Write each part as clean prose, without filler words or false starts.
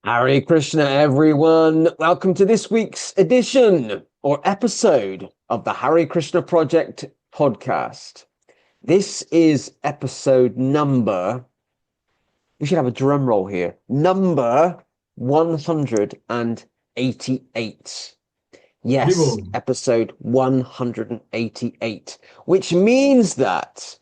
Hare Krishna, everyone. Welcome to this week's edition or episode of the Hare Krishna Project podcast. This is episode number, we should have a drum roll here, number 188. Yes, Haribol. episode 188, which means that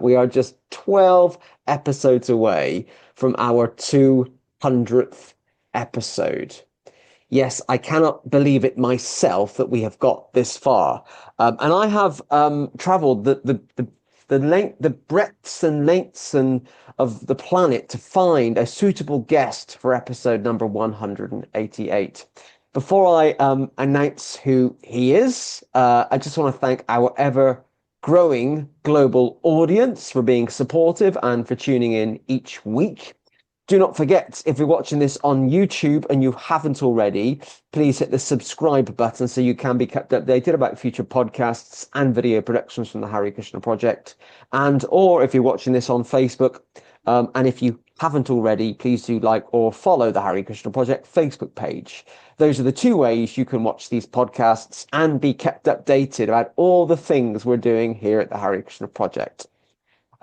we are just 12 episodes away from our 200th episode. Yes, I cannot believe it myself that we have got this far. And I have traveled the breadths and lengths and of the planet to find a suitable guest for episode number 188. Before I announce who he is, I just want to thank our ever growing global audience for being supportive and for tuning in each week. Do not forget, if you're watching this on YouTube and you haven't already, please hit the subscribe button so you can be kept updated about future podcasts and video productions from the Hare Krishna Project. Or if you're watching this on Facebook, and if you haven't already, please do like or follow the Hare Krishna Project Facebook page. Those are the two ways you can watch these podcasts and be kept updated about all the things we're doing here at the Hare Krishna Project.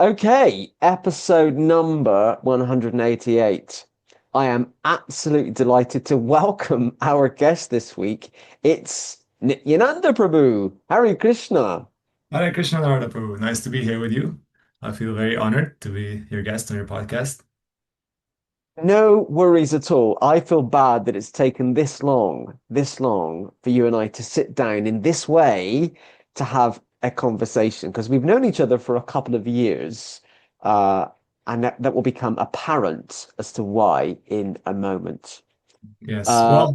Okay, episode number 188. I am absolutely delighted to welcome our guest this week. It's Nityananda Prabhu. Hare Krishna. Hare Krishna, Narada Prabhu. Nice to be here with you. I feel very honored to be your guest on your podcast. No worries at all. I feel bad that it's taken this long for you and I to sit down in this way to have a conversation because we've known each other for a couple of years, uh, and that will become apparent as to why in a moment. Yes. Uh,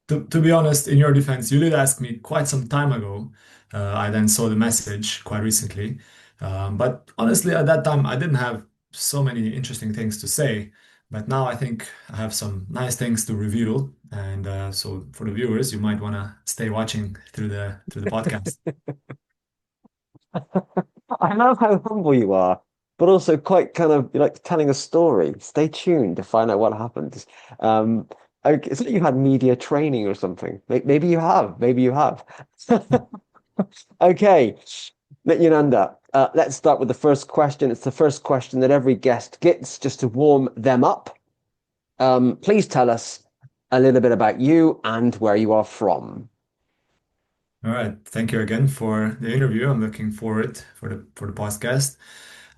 Well, to be honest, in your defense, you did ask me quite some time ago. I then saw the message quite recently. But honestly, at that time, I didn't have so many interesting things to say. But now I think I have some nice things to reveal. And so for the viewers, you might want to stay watching through the podcast. I love how humble you are, but also quite kind of like telling a story. Stay tuned to find out what happens. Um, okay, so you had media training or something. Maybe you have. Maybe you have. Okay, Nityananda, let's start with the first question. It's the first question that every guest gets just to warm them up. Please tell us a little bit about you and where you are from. All right. Thank you again for the interview. I'm looking forward for the podcast.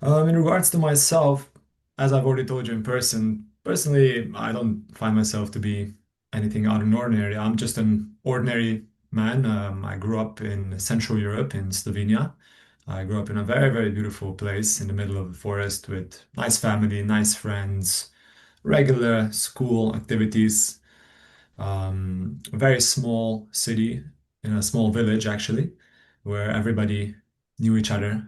In regards to myself, as I've already told you in person, personally, I don't find myself to be anything out of the ordinary. I'm just an ordinary man. I grew up in Central Europe, in Slovenia. I grew up in a very, very beautiful place in the middle of the forest with nice family, nice friends, regular school activities. A very small city in a small village, actually, where everybody knew each other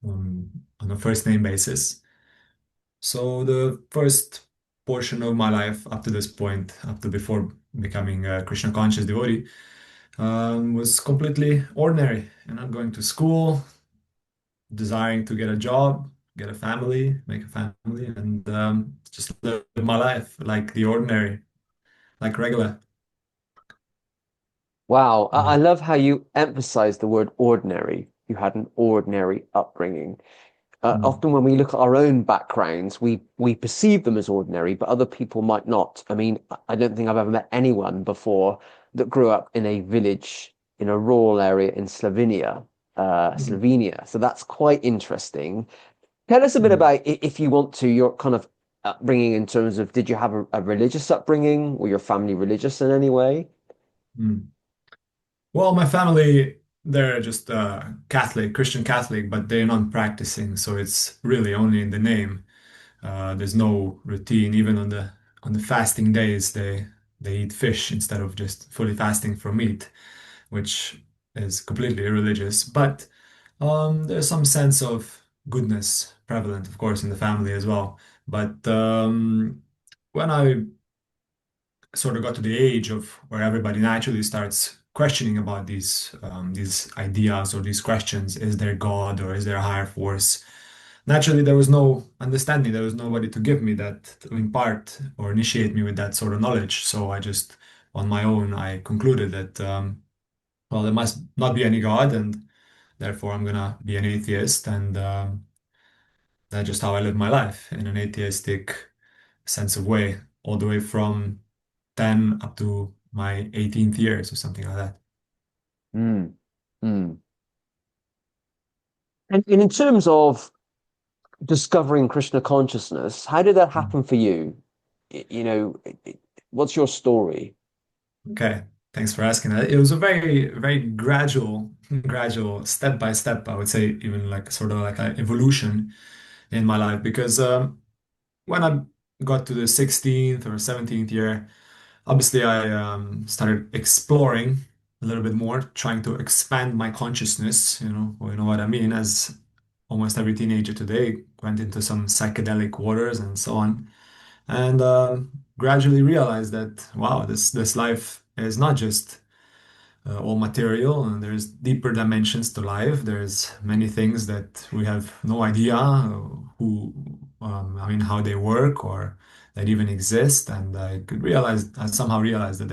on a first name basis. So the first portion of my life up to this point, up to before becoming a Krishna conscious devotee, was completely ordinary. And I'm going to school, desiring to get a job, get a family, make a family, and just live my life like the ordinary, like regular. Wow, I love how you emphasize the word ordinary. You had an ordinary upbringing. Mm. Often when we look at our own backgrounds, we perceive them as ordinary, but other people might not. I mean, I don't think I've ever met anyone before that grew up in a village in a rural area in Slovenia, Mm. Slovenia. So that's quite interesting. Tell us a bit Mm. about, if you want to, your kind of upbringing in terms of, did you have a religious upbringing? Were your family religious in any way? Mm. Well, my family, they're just Catholic, Christian Catholic, but they're not practicing, so it's really only in the name. There's no routine. Even on the fasting days, they eat fish instead of just fully fasting from meat, which is completely irreligious. But there's some sense of goodness prevalent, of course, in the family as well. But when I sort of got to the age of where everybody naturally starts questioning about these ideas or these questions, is there God or is there a higher force? naturally there was no understanding. There was nobody to give me that, to impart or initiate me with that sort of knowledge. So I just, on my own, I concluded that, well, there must not be any God, and therefore I'm gonna be an atheist. And that's just how I live my life in an atheistic sense of way, all the way from 10 up to my 18th years or something like that. Mm, mm. And in terms of discovering Krishna consciousness, how did that Mm. happen for you? What's your story? Okay, thanks for asking that. It was a very, very gradual, gradual, step by step, I would say, even like sort of like an evolution in my life. Because when I got to the 16th or 17th year, obviously I started exploring a little bit more, trying to expand my consciousness, you know what I mean, as almost every teenager today went into some psychedelic waters and so on. And gradually realized that, wow, this life is not just all material, and there's deeper dimensions to life. There's many things that we have no idea I mean, how they work or that even exist. And I somehow realized that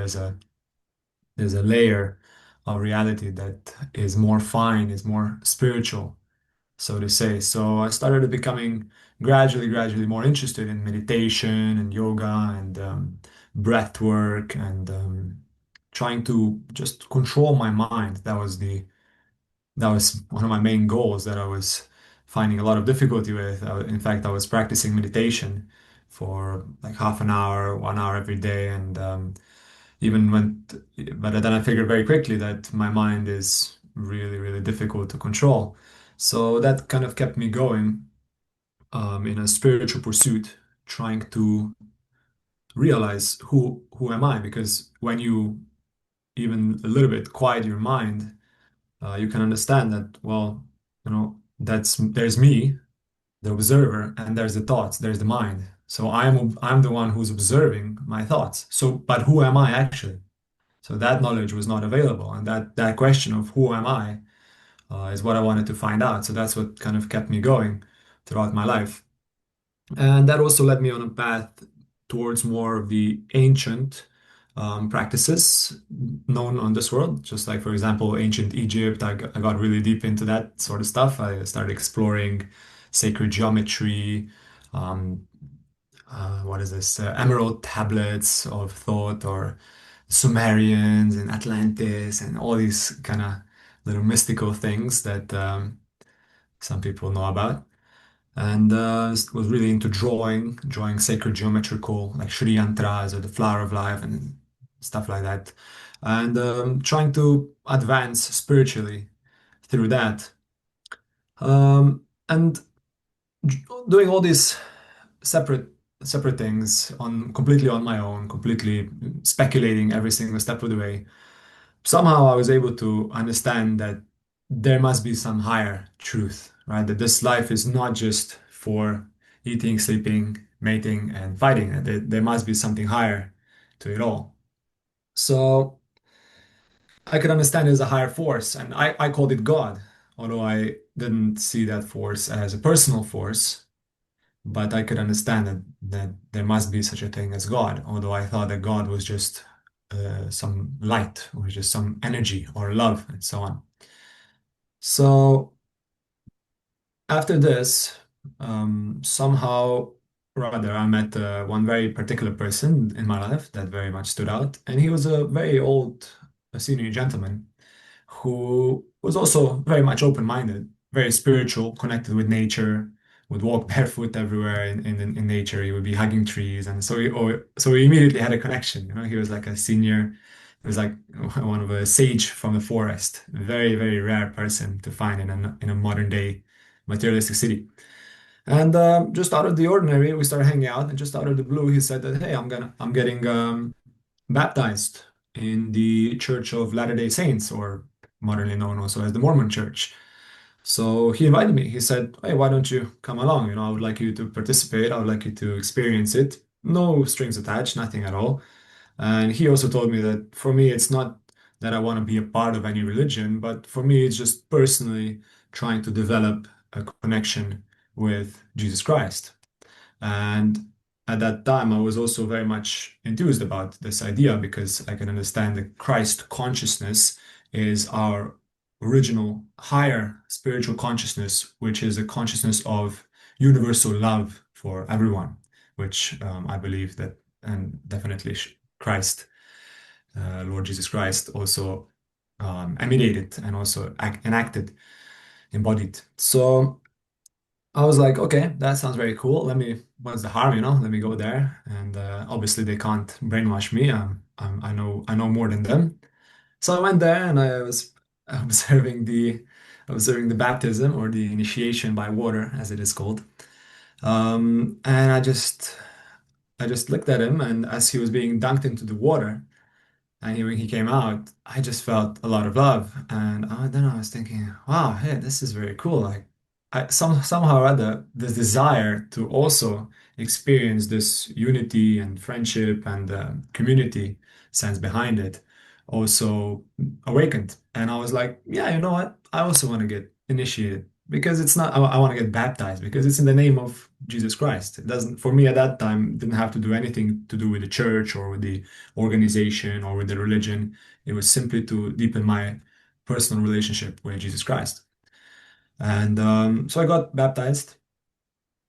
there's a layer of reality that is more fine, is more spiritual, so to say. So I started becoming gradually more interested in meditation and yoga and breath work and trying to just control my mind. That was one of my main goals that I was finding a lot of difficulty with. In fact, I was practicing meditation for like half an hour, 1 hour every day, and even went, but then I figured very quickly that my mind is really difficult to control. So that kind of kept me going in a spiritual pursuit, trying to realize who am I? Because when you even a little bit quiet your mind, you can understand that, well, there's me, the observer, and there's the thoughts, there's the mind. So I'm the one who's observing my thoughts. So, but who am I actually? So that knowledge was not available, and that question of who am I is what I wanted to find out. So that's what kind of kept me going throughout my life. And that also led me on a path towards more of the ancient practices known on this world. Just like, for example, ancient Egypt, I got really deep into that sort of stuff. I started exploring sacred geometry, um, what is this, emerald tablets of thought, or Sumerians and Atlantis, and all these kind of little mystical things that some people know about. And was really into drawing sacred geometrical, like Sri Yantras or the Flower of Life and stuff like that. And trying to advance spiritually through that. And doing all these separate separate things on completely on my own, completely speculating every single step of the way. Somehow I was able to understand that there must be some higher truth, right? That this life is not just for eating, sleeping, mating, and fighting. And there must be something higher to it all. So I could understand there's a higher force, and I called it God, although I didn't see that force as a personal force. But I could understand that there must be such a thing as God, although I thought that God was just some light or just some energy or love and so on. So after this, somehow rather, I met one very particular person in my life that very much stood out, and he was a very old, a senior gentleman who was also very much open-minded, very spiritual, connected with nature, would walk barefoot everywhere in nature. He would be hugging trees, and so we immediately had a connection. He was like a senior. He was like one of a sage from the forest, very rare person to find in a modern day materialistic city. And just out of the ordinary, we started hanging out, and just out of the blue, he said that, hey, I'm getting baptized in the Church of Latter-day Saints, or modernly known also as the Mormon Church. So he invited me. He said, hey, why don't you come along? I would like you to participate. I would like you to experience it. No strings attached, nothing at all. And he also told me that for me, it's not that I want to be a part of any religion, but for me, it's just personally trying to develop a connection with Jesus Christ. And at that time, I was also very much enthused about this idea because I can understand that Christ consciousness is our original higher spiritual consciousness, which is a consciousness of universal love for everyone, which I believe that, and definitely Christ, Lord Jesus Christ, also emanated and also enacted, embodied. So I was like, okay, that sounds very cool. What's the harm, Let me go there. And obviously, they can't brainwash me. I know more than them. So I went there and I was observing observing the baptism or the initiation by water, as it is called. And I just looked at him, and as he was being dunked into the water, and when he came out, I just felt a lot of love. And then I was thinking, wow, hey, this is very cool. Like, somehow or other, this desire to also experience this unity and friendship and community sense behind it also awakened. And I was like, yeah, you know what? I also want to get initiated because it's not, I want to get baptized because it's in the name of Jesus Christ. It doesn't, for me at that time, didn't have to do anything to do with the church or with the organization or with the religion. It was simply to deepen my personal relationship with Jesus Christ. And so I got baptized,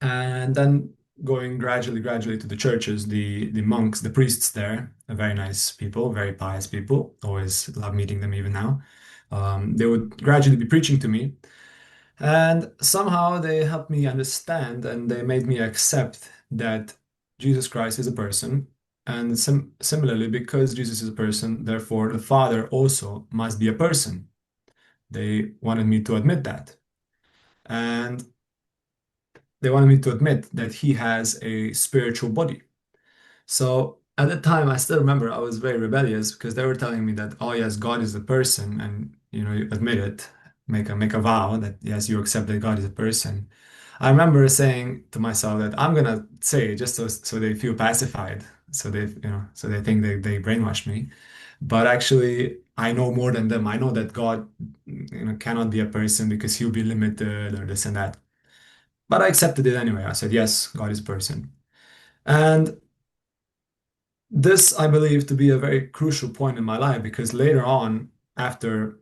and then going gradually to the churches, the monks, the priests there, are very nice people, very pious people. Always love meeting them even now. They would gradually be preaching to me, and somehow they helped me understand and they made me accept that Jesus Christ is a person. And similarly, because Jesus is a person, therefore the Father also must be a person. They wanted me to admit that. And they wanted me to admit that he has a spiritual body. So at the time, I still remember I was very rebellious because they were telling me that, oh yes, God is a person, and you admit it, make a vow that yes, you accept that God is a person. I remember saying to myself that I'm gonna say it just so they feel pacified, so they think they brainwashed me. But actually, I know more than them. I know that God, cannot be a person because he'll be limited or this and that. But I accepted it anyway. I said, yes, God is a person. And this I believe to be a very crucial point in my life because later on, after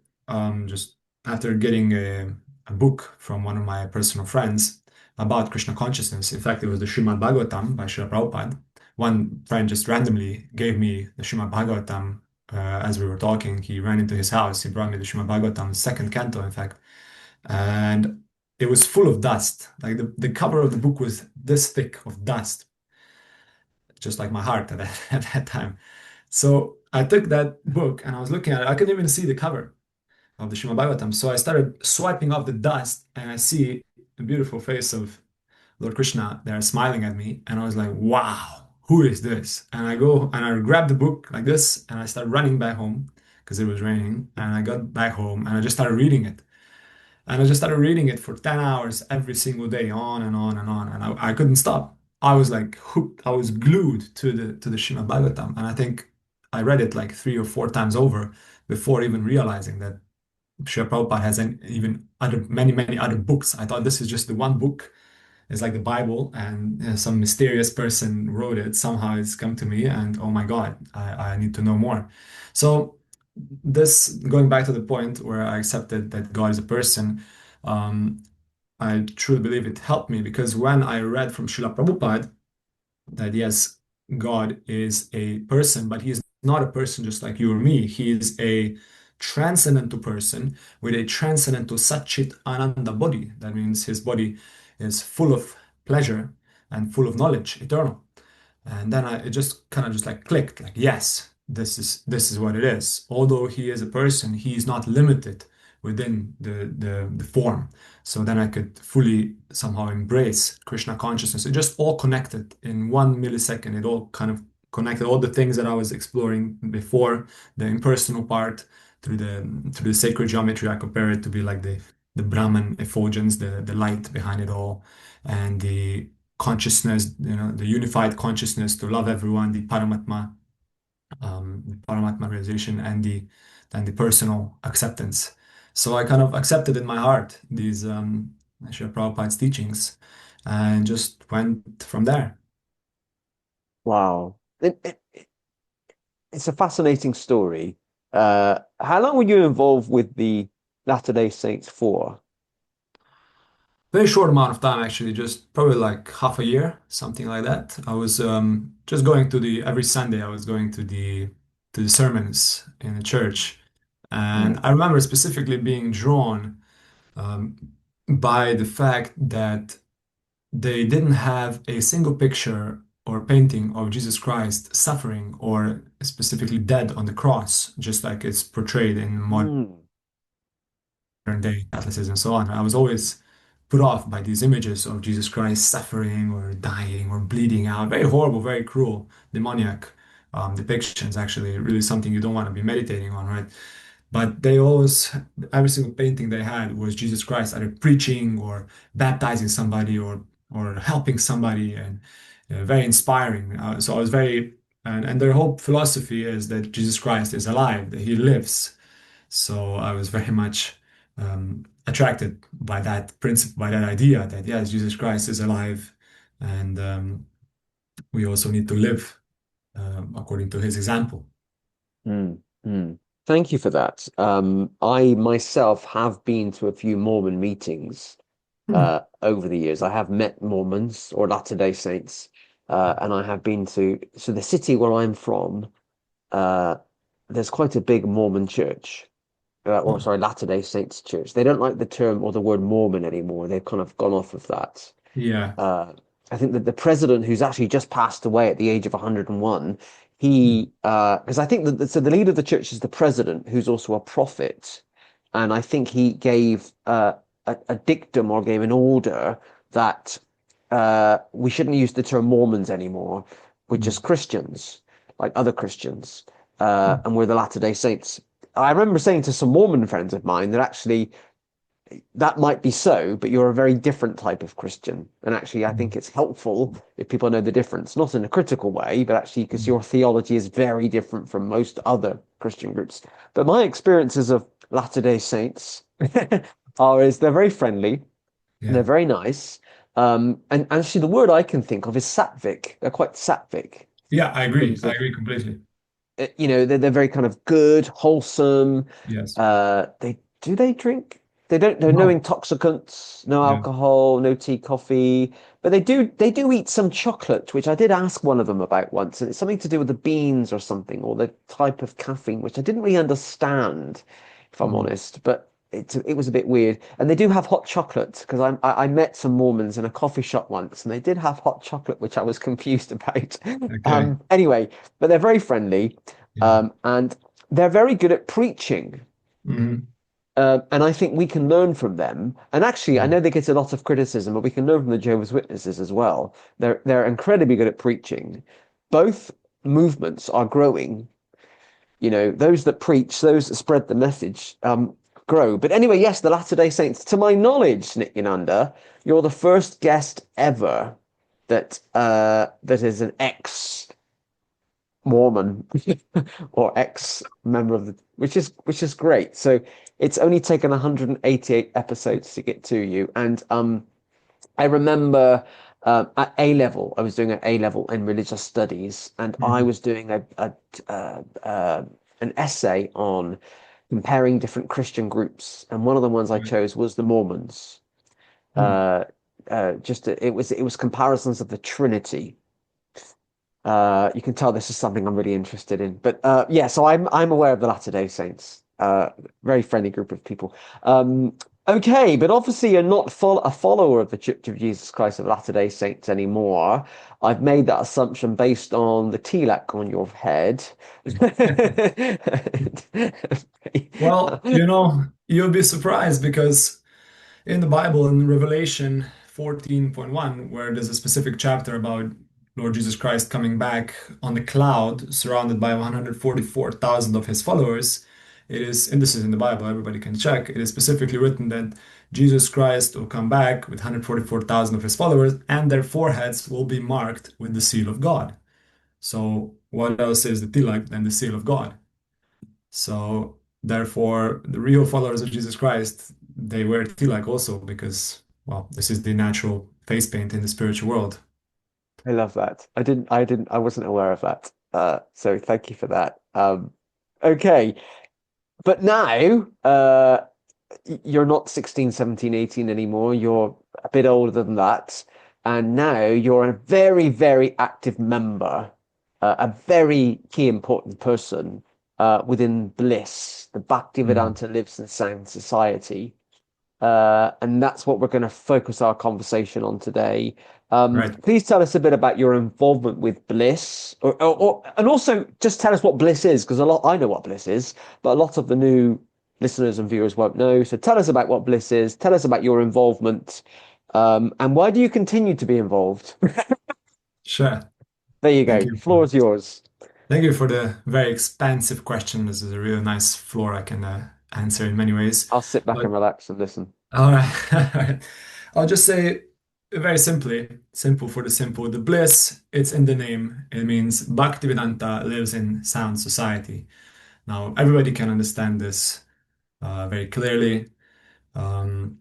just after getting a book from one of my personal friends about Krishna consciousness, in fact, it was the Srimad Bhagavatam by Srila Prabhupada. One friend just randomly gave me the Srimad Bhagavatam as we were talking. He ran into his house. He brought me the Srimad Bhagavatam, second canto, in fact, and it was full of dust. Like the cover of the book was this thick of dust, just like my heart at at that time. So I took that book and I was looking at it. I couldn't even see the cover of the Srimad Bhagavatam. So I started swiping off the dust and I see the beautiful face of Lord Krishna there smiling at me. And I was like, wow, who is this? And I go and I grab the book like this and I start running back home because it was raining. And I got back home and I just started reading it. And I just started reading it for 10 hours every single day, on and on and on. And I couldn't stop. I was like hooked. I was glued to the Srimad Bhagavatam. And I think I read it like 3 or 4 times over before even realizing that Srila Prabhupada has even many other books. I thought this is just the one book. It's like the Bible, and some mysterious person wrote it. Somehow it's come to me, and oh my God, I need to know more. So this going back to the point where I accepted that God is a person, um, I truly believe it helped me because when I read from Srila Prabhupada that yes, God is a person, but he is not a person just like you or me. He is a transcendental person with a transcendental Satchit Ananda body. That means his body is full of pleasure and full of knowledge, eternal. And then it just kind of just like clicked, like, yes, this is what it is. Although he is a person, he is not limited within the form. So then I could fully somehow embrace Krishna consciousness. It just all connected in 1 millisecond. It all kind of connected all the things that I was exploring before, the impersonal part through the sacred geometry. I compare it to be like the Brahman effulgence, the light behind it all, and the consciousness, the unified consciousness to love everyone, the Paramatma realization, and the personal acceptance. So I kind of accepted in my heart these. Srila Prabhupada's teachings, and just went from there. Wow. It's a fascinating story. How long were you involved with the Latter-day Saints for? Very short amount of time, actually, just probably like half a year, something like that. I was just going to the every Sunday. I was going to the sermons in the church, and Mm. I remember specifically being drawn um, by the fact that they didn't have a single picture or painting of Jesus Christ suffering or specifically dead on the cross, just like it's portrayed in modern Mm. day Catholicism and so on. I was always put off by these images of Jesus Christ suffering or dying or bleeding out. Very horrible, very cruel, demoniac depictions, actually, really something you don't want to be meditating on, right? But they always, every single painting they had was Jesus Christ either preaching or baptizing somebody or helping somebody, and very inspiring. So I was very, and their whole philosophy is that Jesus Christ is alive, that he lives. So I was very much attracted by that principle, by that idea that yes, Jesus Christ is alive, and we also need to live according to his example. Mm. Mm. Thank you for that. I myself have been to a few Mormon meetings Hmm. over the years. I have met Mormons or Latter-day Saints, and I have been to so the city where I'm from. Uh, there's quite a big Mormon church, or Oh, sorry, Latter-day Saints church. They don't like the term or the word Mormon anymore. They've kind of gone off of that. yeah. Uh, I think that the president, who's actually just passed away at the age of 101, Hmm. because I think that so the leader of the church is the president, who's also a prophet, and I think he gave a dictum or gave an order that we shouldn't use the term Mormons anymore. We're Hmm. just Christians, like other Christians, Hmm. and we're the Latter-day Saints. I remember saying to some Mormon friends of mine that actually that might be so, but you're a very different type of Christian. And actually, I think it's helpful if people know the difference, not in a critical way, but actually because Hmm. your theology is very different from most other Christian groups. But my experiences of Latter-day Saints are is they're very friendly, they're Yeah. very nice. And actually, the word I can think of is sattvic. They're quite sattvic Yeah, I in agree. terms I of agree completely. they're very kind of good, wholesome. Yes. They do they drink? They don't. There are no No. intoxicants, no Yeah. alcohol, no tea, coffee. But they do eat some chocolate, which I did ask one of them about once, and it's something to do with the beans or something, or the type of caffeine, which I didn't really understand, if I'm Mm. honest. But it was a bit weird. And they do have hot chocolate because I met some Mormons in a coffee shop once, and they did have hot chocolate, which I was confused about. Okay. Anyway, but they're very friendly, Yeah. and they're very good at preaching. Hmm. And I think we can learn from them. And actually, I Yeah. know they get a lot of criticism, but we can learn from the Jehovah's Witnesses as well. They're incredibly good at preaching. Both movements are growing. Those that preach, those that spread the message, grow. But anyway, yes, the Latter-day Saints. To my knowledge, Nityananda, you're the first guest ever that is an ex Mormon or ex-member of which is great. So it's only taken 188 episodes to get to you. And I remember at A level, I was doing an A level in religious studies, and I Hmm. was doing an essay on comparing different Christian groups, and one of the ones I Right. chose was the Mormons. Hmm. Uh, it was comparisons of the Trinity. You can tell this is something I'm really interested in. But yeah, so I'm aware of the Latter-day Saints. Very friendly group of people. Okay, but obviously you're not a follower of the Church of Jesus Christ of Latter-day Saints anymore. I've made that assumption based on the tilak on your head. Well, you'll be surprised because in the Bible, in Revelation 14:1, where there's a specific chapter about Lord Jesus Christ coming back on the cloud, surrounded by 144,000 of his followers, and this is in the Bible, everybody can check, it is specifically written that Jesus Christ will come back with 144,000 of his followers, and their foreheads will be marked with the seal of God. So, what else is the tilak than the seal of God? So, therefore, the real followers of Jesus Christ, they wear tilak also because well, this is the natural face paint in the spiritual world. I love that. I wasn't aware of that. So thank you for that. Okay. But now, you're not 16, 17, 18 anymore. You're a bit older than that. And now you're a very, very active member, a very key important person within BLISS, the Mm, Bhaktivedanta Lives and Sound Society. And that's what we're going to focus our conversation on today. right. Please tell us a bit about your involvement with Bliss, and also just tell us what Bliss is, because a lot I know what Bliss is, but a lot of the new listeners and viewers won't know. So tell us about what Bliss is. Tell us about your involvement, and why do you continue to be involved? Sure. There you Thank go. you. Floor is yours. Thank you for the very expansive question. This is a really nice floor I can answer in many ways. I'll sit back But and relax and listen. all right, all right. I'll just say very simply, simple for the simple. The bliss, it's in the name. It means Bhaktivedanta lives in sound society. Now, everybody can understand this very clearly. Um,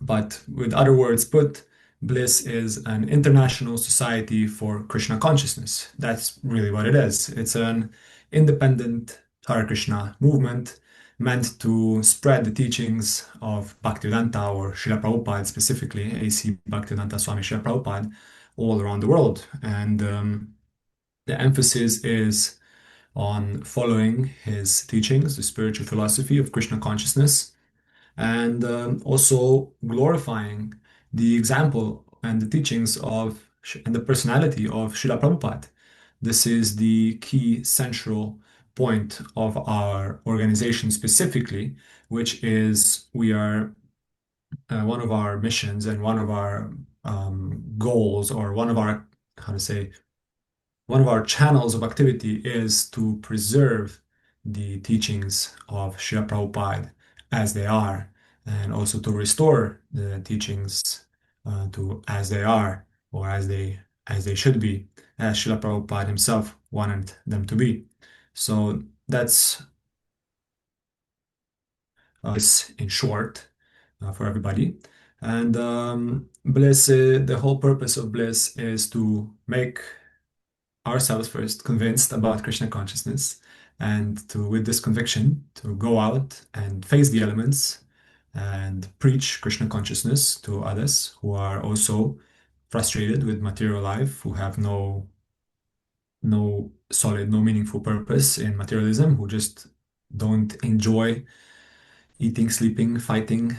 but with other words put, BLISS is an international society for Krishna consciousness. That's really what it is. It's an independent Hare Krishna movement meant to spread the teachings of Bhaktivedanta or Srila Prabhupada, specifically A.C. Bhaktivedanta Swami Srila Prabhupada, all around the world. And the emphasis is on following his teachings, the spiritual philosophy of Krishna consciousness, and also glorifying the example and the teachings of and the personality of Srila Prabhupada. This is the key central point of our organization specifically, which is we are one of our missions and one of our goals, or one of our, how to say, one of our channels of activity is to preserve the teachings of Srila Prabhupada as they are, and also to restore the teachings to as they are, or as they should be, as Srila Prabhupada himself wanted them to be. So that's this in short for everybody. And Bliss, the whole purpose of Bliss is to make ourselves first convinced about Krishna consciousness, and to, with this conviction, to go out and face the elements and preach Krishna consciousness to others who are also frustrated with material life, who have no solid, no meaningful purpose in materialism, who just don't enjoy eating, sleeping, fighting,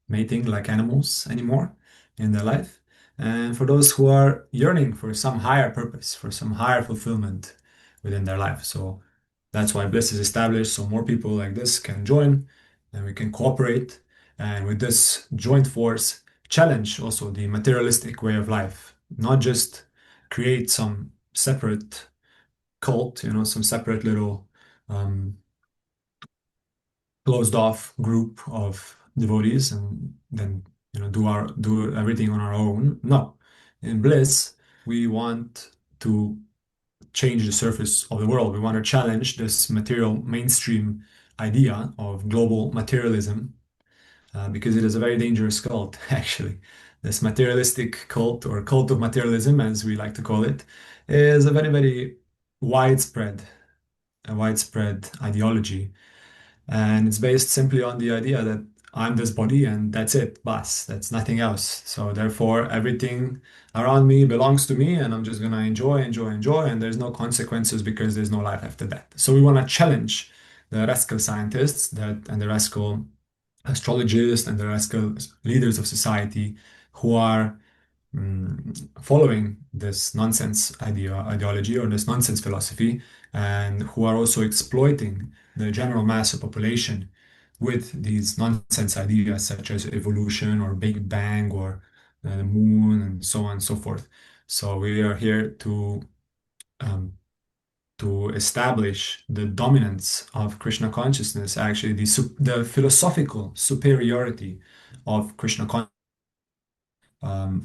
mating like animals anymore in their life. And for those who are yearning for some higher purpose, for some higher fulfillment within their life. So that's why Bliss is established, so more people like this can join and we can cooperate. And with this joint force, challenge also the materialistic way of life, not just create some separate cult, some separate little um, closed off group of devotees and then do everything on our own. No. In Bliss, we want to change the surface of the world. We want to challenge this material mainstream idea of global materialism, because it is a very dangerous cult, actually. This materialistic cult, or cult of materialism, as we like to call it, is a very, very widespread, a widespread ideology, and it's based simply on the idea that I'm this body and that's it, bas, that's nothing else. So therefore, everything around me belongs to me, and I'm just gonna enjoy, enjoy, enjoy, and there's no consequences because there's no life after that. So we want to challenge the rascal scientists and the rascal astrologists and the rascal leaders of society who are following this nonsense ideology, or this nonsense philosophy, and who are also exploiting the general mass of population with these nonsense ideas such as evolution or Big Bang or the moon and so on and so forth. So we are here um, to establish the dominance of Krishna consciousness, actually the philosophical superiority of Krishna consciousness,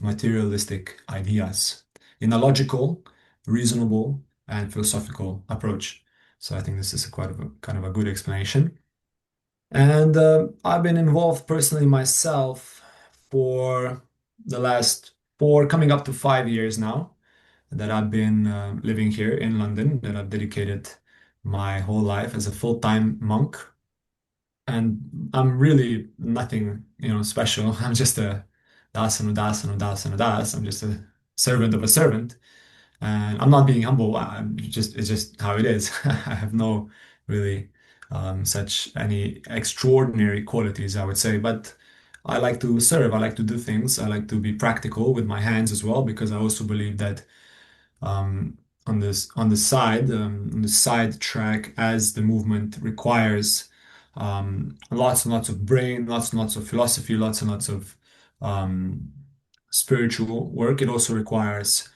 materialistic ideas in a logical, reasonable, and philosophical approach. So I think this is quite of a kind of a good explanation. And I've been involved personally myself for. the last 4, coming up to 5 years now that I've been living here in London, that I've dedicated my whole life as a full-time monk. And I'm really nothing, special. I'm just a das and a das and a das and a das. I'm just a servant of a servant. And I'm not being humble. It's just how it is. I have no really such any extraordinary qualities, I would say. But I like to serve. I like to do things. I like to be practical with my hands as well, because I also believe that um, on the side track, as the movement requires lots and lots of brain, lots and lots of philosophy, lots and lots of um, spiritual work. It also requires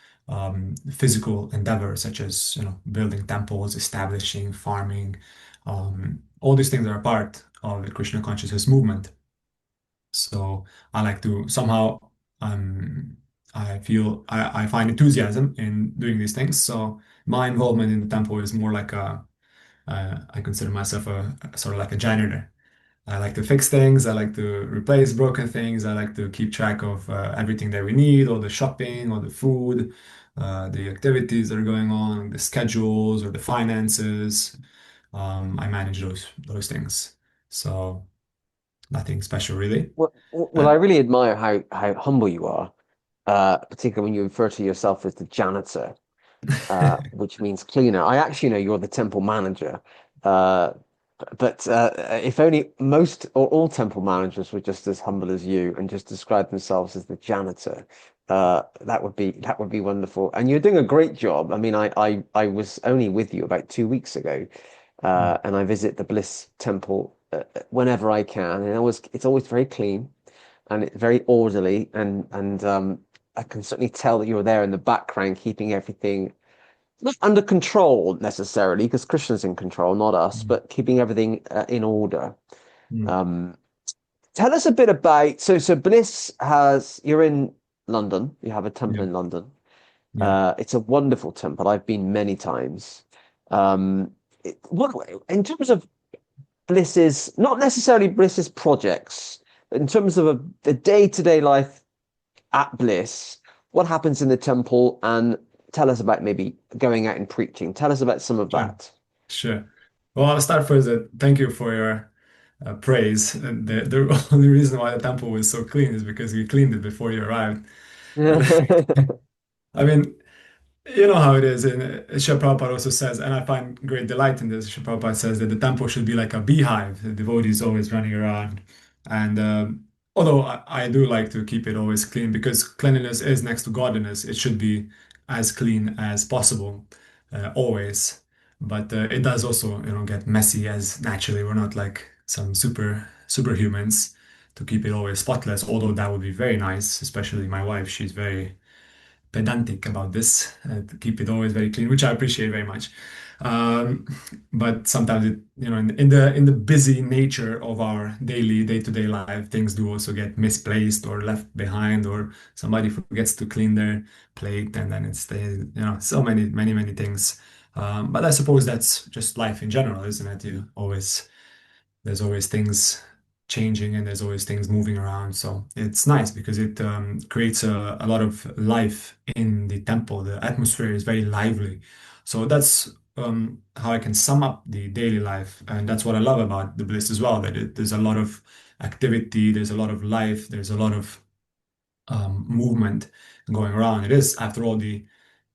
physical endeavor, such as building temples, establishing, farming. All these things are a part of the Krishna consciousness movement. So I like to somehow um, I find enthusiasm in doing these things. So my involvement in the temple is more like I consider myself a sort of like a janitor. I like to fix things. I like to replace broken things. I like to keep track of everything that we need, all the shopping, all the food, the activities that are going on, the schedules or the finances. I manage those things. So nothing special really. Well, I Uh, really admire how humble you are, particularly when you refer to yourself as the janitor, which means cleaner. I actually know you're the temple manager, uh, but if only most or all temple managers were just as humble as you and just describe themselves as the janitor, that would be wonderful. And you're doing a great job. I mean, I was only with you about 2 weeks ago, and I visit the Bliss Temple whenever I can, and it's always very clean and it's very orderly, and I can certainly tell that you're there in the background, keeping everything not under control necessarily, because Krishna's in control, not us, mm, but keeping everything in order. mm, Um, Tell us a bit about so Bliss has you're in London. You have a temple yeah, in London. yeah. It's a wonderful temple. I've been many times. What in terms of Bliss's not necessarily Bliss's projects, but in terms of the day-to-day life at Bliss, what happens in the temple, and tell us about maybe going out and preaching. Tell us about some of Sure, that. sure. Well, I'll start first. Thank you for your praise. The only reason why the temple was so clean is because we cleaned it before you arrived. I mean, you know how it is. And Srila Prabhupada also says, and I find great delight in this. Srila Prabhupada says that the temple should be like a beehive, the devotees always running around. And although I do like to keep it always clean, because cleanliness is next to godliness, it should be as clean as possible, always. But it does also, get messy, as naturally we're not like some superhumans to keep it always spotless. Although that would be very nice, especially my wife. She's very pedantic about this, to keep it always very clean, which I appreciate very much. Um, but sometimes in the busy nature of our daily day-to-day life, things do also get misplaced or left behind, or somebody forgets to clean their plate, and then it's so many things. But I suppose that's just life in general, isn't it? There's always things changing and there's always things moving around. So it's nice because it creates a lot of life in the temple. The atmosphere is very lively. So that's how I can sum up the daily life. And that's what I love about the Bliss as well, that there's a lot of activity, there's a lot of life, there's a lot of movement going around. It is, after all, the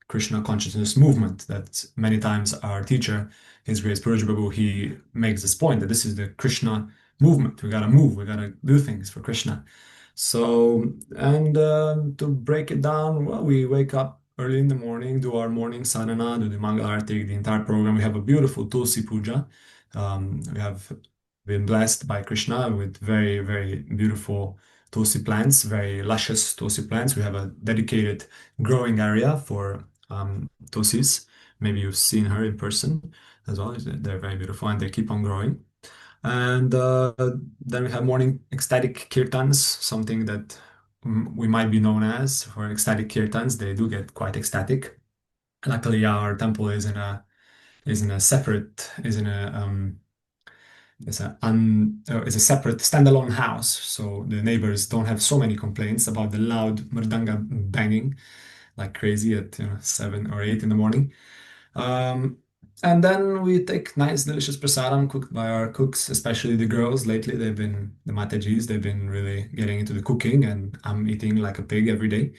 Krishna consciousness movement that many times our teacher, His Grace Purja Prabhu, he makes this point that this is the Krishna movement. We gotta move, we gotta do things for Krishna. So, and to break it down, well, we wake up early in the morning, do our morning sadhana, do the Mangala Arati, the entire program. We have a beautiful Tulsi Puja. We have been blessed by Krishna with very, very beautiful Tulsi plants, very luscious Tulsi plants. We have a dedicated growing area for Tulsis. Maybe you've seen her in person as well. They're very beautiful and they keep on growing. And then we have morning ecstatic kirtans, something that we might be known as for ecstatic kirtans. They do get quite ecstatic. Luckily, our temple is in a separate is in a it's a separate standalone house, so the neighbors don't have so many complaints about the loud mridanga banging like crazy at 7 or 8 in the morning. Um, and then we take nice, delicious prasadam cooked by our cooks, especially the girls. Lately, the Matajis, they've been really getting into the cooking, and I'm eating like a pig every day,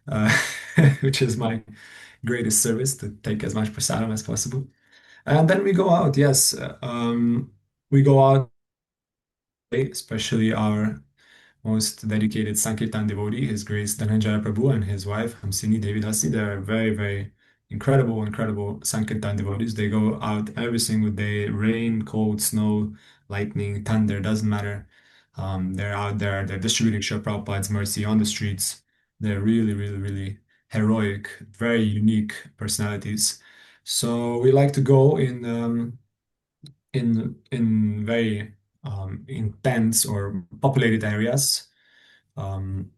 uh, which is my greatest service to take as much prasadam as possible. And then we go out, yes. We go out, especially our most dedicated Sankirtan devotee, His Grace Dhananjaya Prabhu and his wife Hamsini Devi Dasi. They're very, very incredible, incredible Sankirtan devotees. They go out every single day, rain, cold, snow, lightning, thunder, doesn't matter. They're out there, they're distributing Srila Prabhupada's mercy on the streets. They're really, really, really heroic, very unique personalities. So we like to go in very intense or populated areas. Um,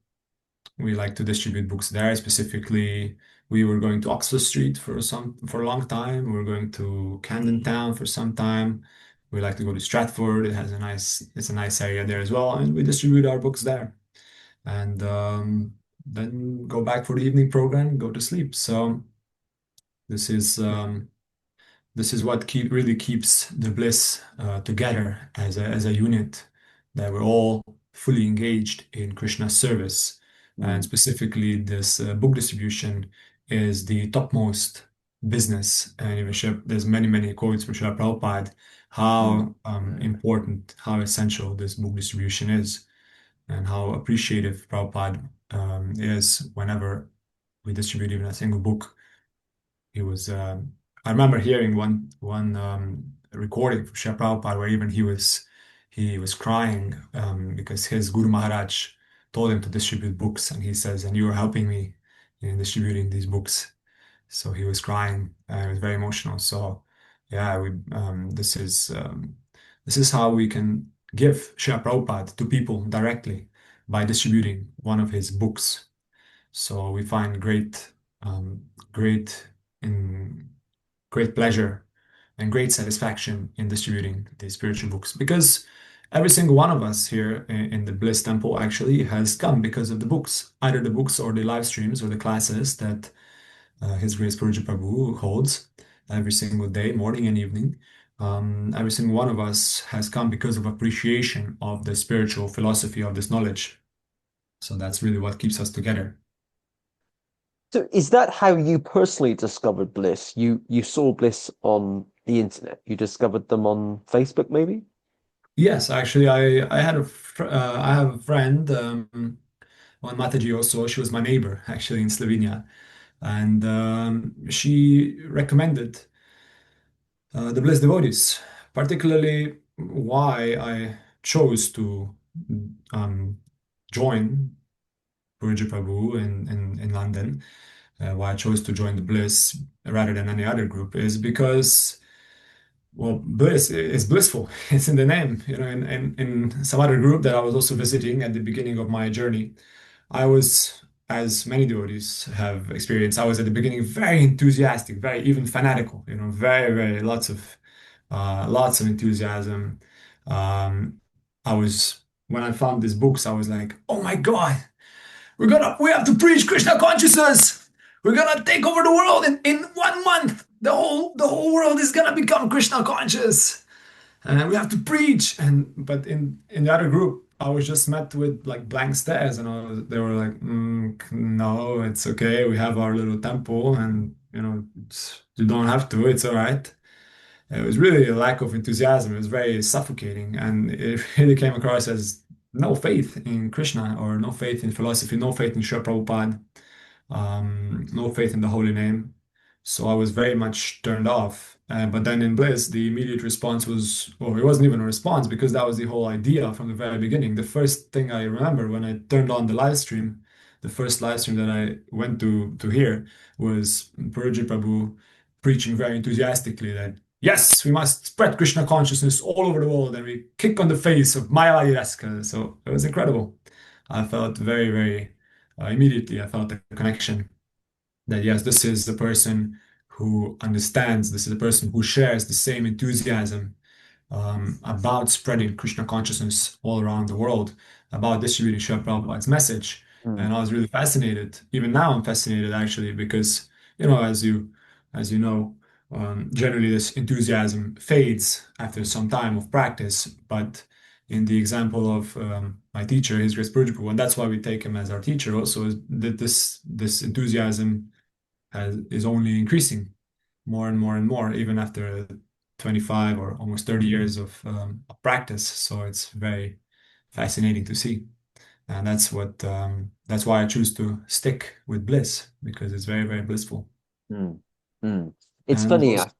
we like to distribute books there. Specifically, we were going to Oxford Street for a long time. We are going to Camden Town for some time. We like to go to Stratford. It's a nice area there as well, and we distribute our books there. And then go back for the evening program, go to sleep. So this is this is what really keeps the bliss together as a unit, that we're all fully engaged in Krishna's service. And Mm, specifically, this book distribution is the topmost business. And even there's many, many quotes from Srila Prabhupada, mm, how important, how essential this book distribution is, and how appreciative Prabhupada is whenever we distribute even a single book. He was. I remember hearing one recording from Srila Prabhupada where even he was crying because his Guru Maharaj told him to distribute books, and he says, "And you are helping me in distributing these books." So he was crying. It was very emotional. So yeah, this is how we can give Srila Prabhupada to people directly by distributing one of his books. So we find great in great pleasure and great satisfaction in distributing these spiritual books, because every single one of us here in the Bliss Temple actually has come because of the books, either the books or the live streams or the classes that His Grace Purja Prabhu holds every single day, morning and evening. Every single one of us has come because of appreciation of the spiritual philosophy of this knowledge. So that's really what keeps us together. So is that how you personally discovered Bliss? You saw Bliss on the internet. You discovered them on Facebook, maybe? Yes, actually, I have a friend, one Mataji also. She was my neighbor actually in Slovenia, and she recommended the Blessed Devotees, particularly why I chose to um, join Purja Prabhu in London. Why I chose to join the Bliss rather than any other group is because, well, bliss is blissful. It's in the name. In some other group that I was also visiting at the beginning of my journey, I was, as many devotees have experienced, I was at the beginning very enthusiastic, very even fanatical, very, very lots of enthusiasm. Um, when I found these books, I was like, oh my God, we have to preach Krishna consciousness. We're gonna take over the world in 1 month. The whole world is gonna become Krishna conscious, and we have to preach. But in the other group, I was just met with like blank stares, and they were like, "No, it's okay. We have our little temple, and you don't have to. It's all right." It was really a lack of enthusiasm. It was very suffocating, and it really came across as no faith in Krishna, or no faith in philosophy, no faith in Srila Prabhupada, no faith in the holy name. So I was very much turned off. But then in Bliss, the immediate response was, or it wasn't even a response, because that was the whole idea from the very beginning. The first thing I remember when I turned on the live stream, the first live stream that I went to hear was Purji Prabhu preaching very enthusiastically that yes, we must spread Krishna consciousness all over the world, and we kick on the face of Mayavadi. So it was incredible. I felt very, very immediately, I felt a connection that yes, this is the person who understands, this is the person who shares the same enthusiasm about spreading Krishna consciousness all around the world, about distributing Srila Prabhupada's message. Mm, And I was really fascinated. Even now, I'm fascinated actually because, as you know, generally this enthusiasm fades after some time of practice. But in the example of my teacher, His Grace Prabhu, and that's why we take him as our teacher also, is that this enthusiasm is only increasing more and more and more, even after 25 or almost 30 years of practice. So it's very fascinating to see. And that's why I choose to stick with bliss because it's very, very blissful. mm, mm. It's And funny. also,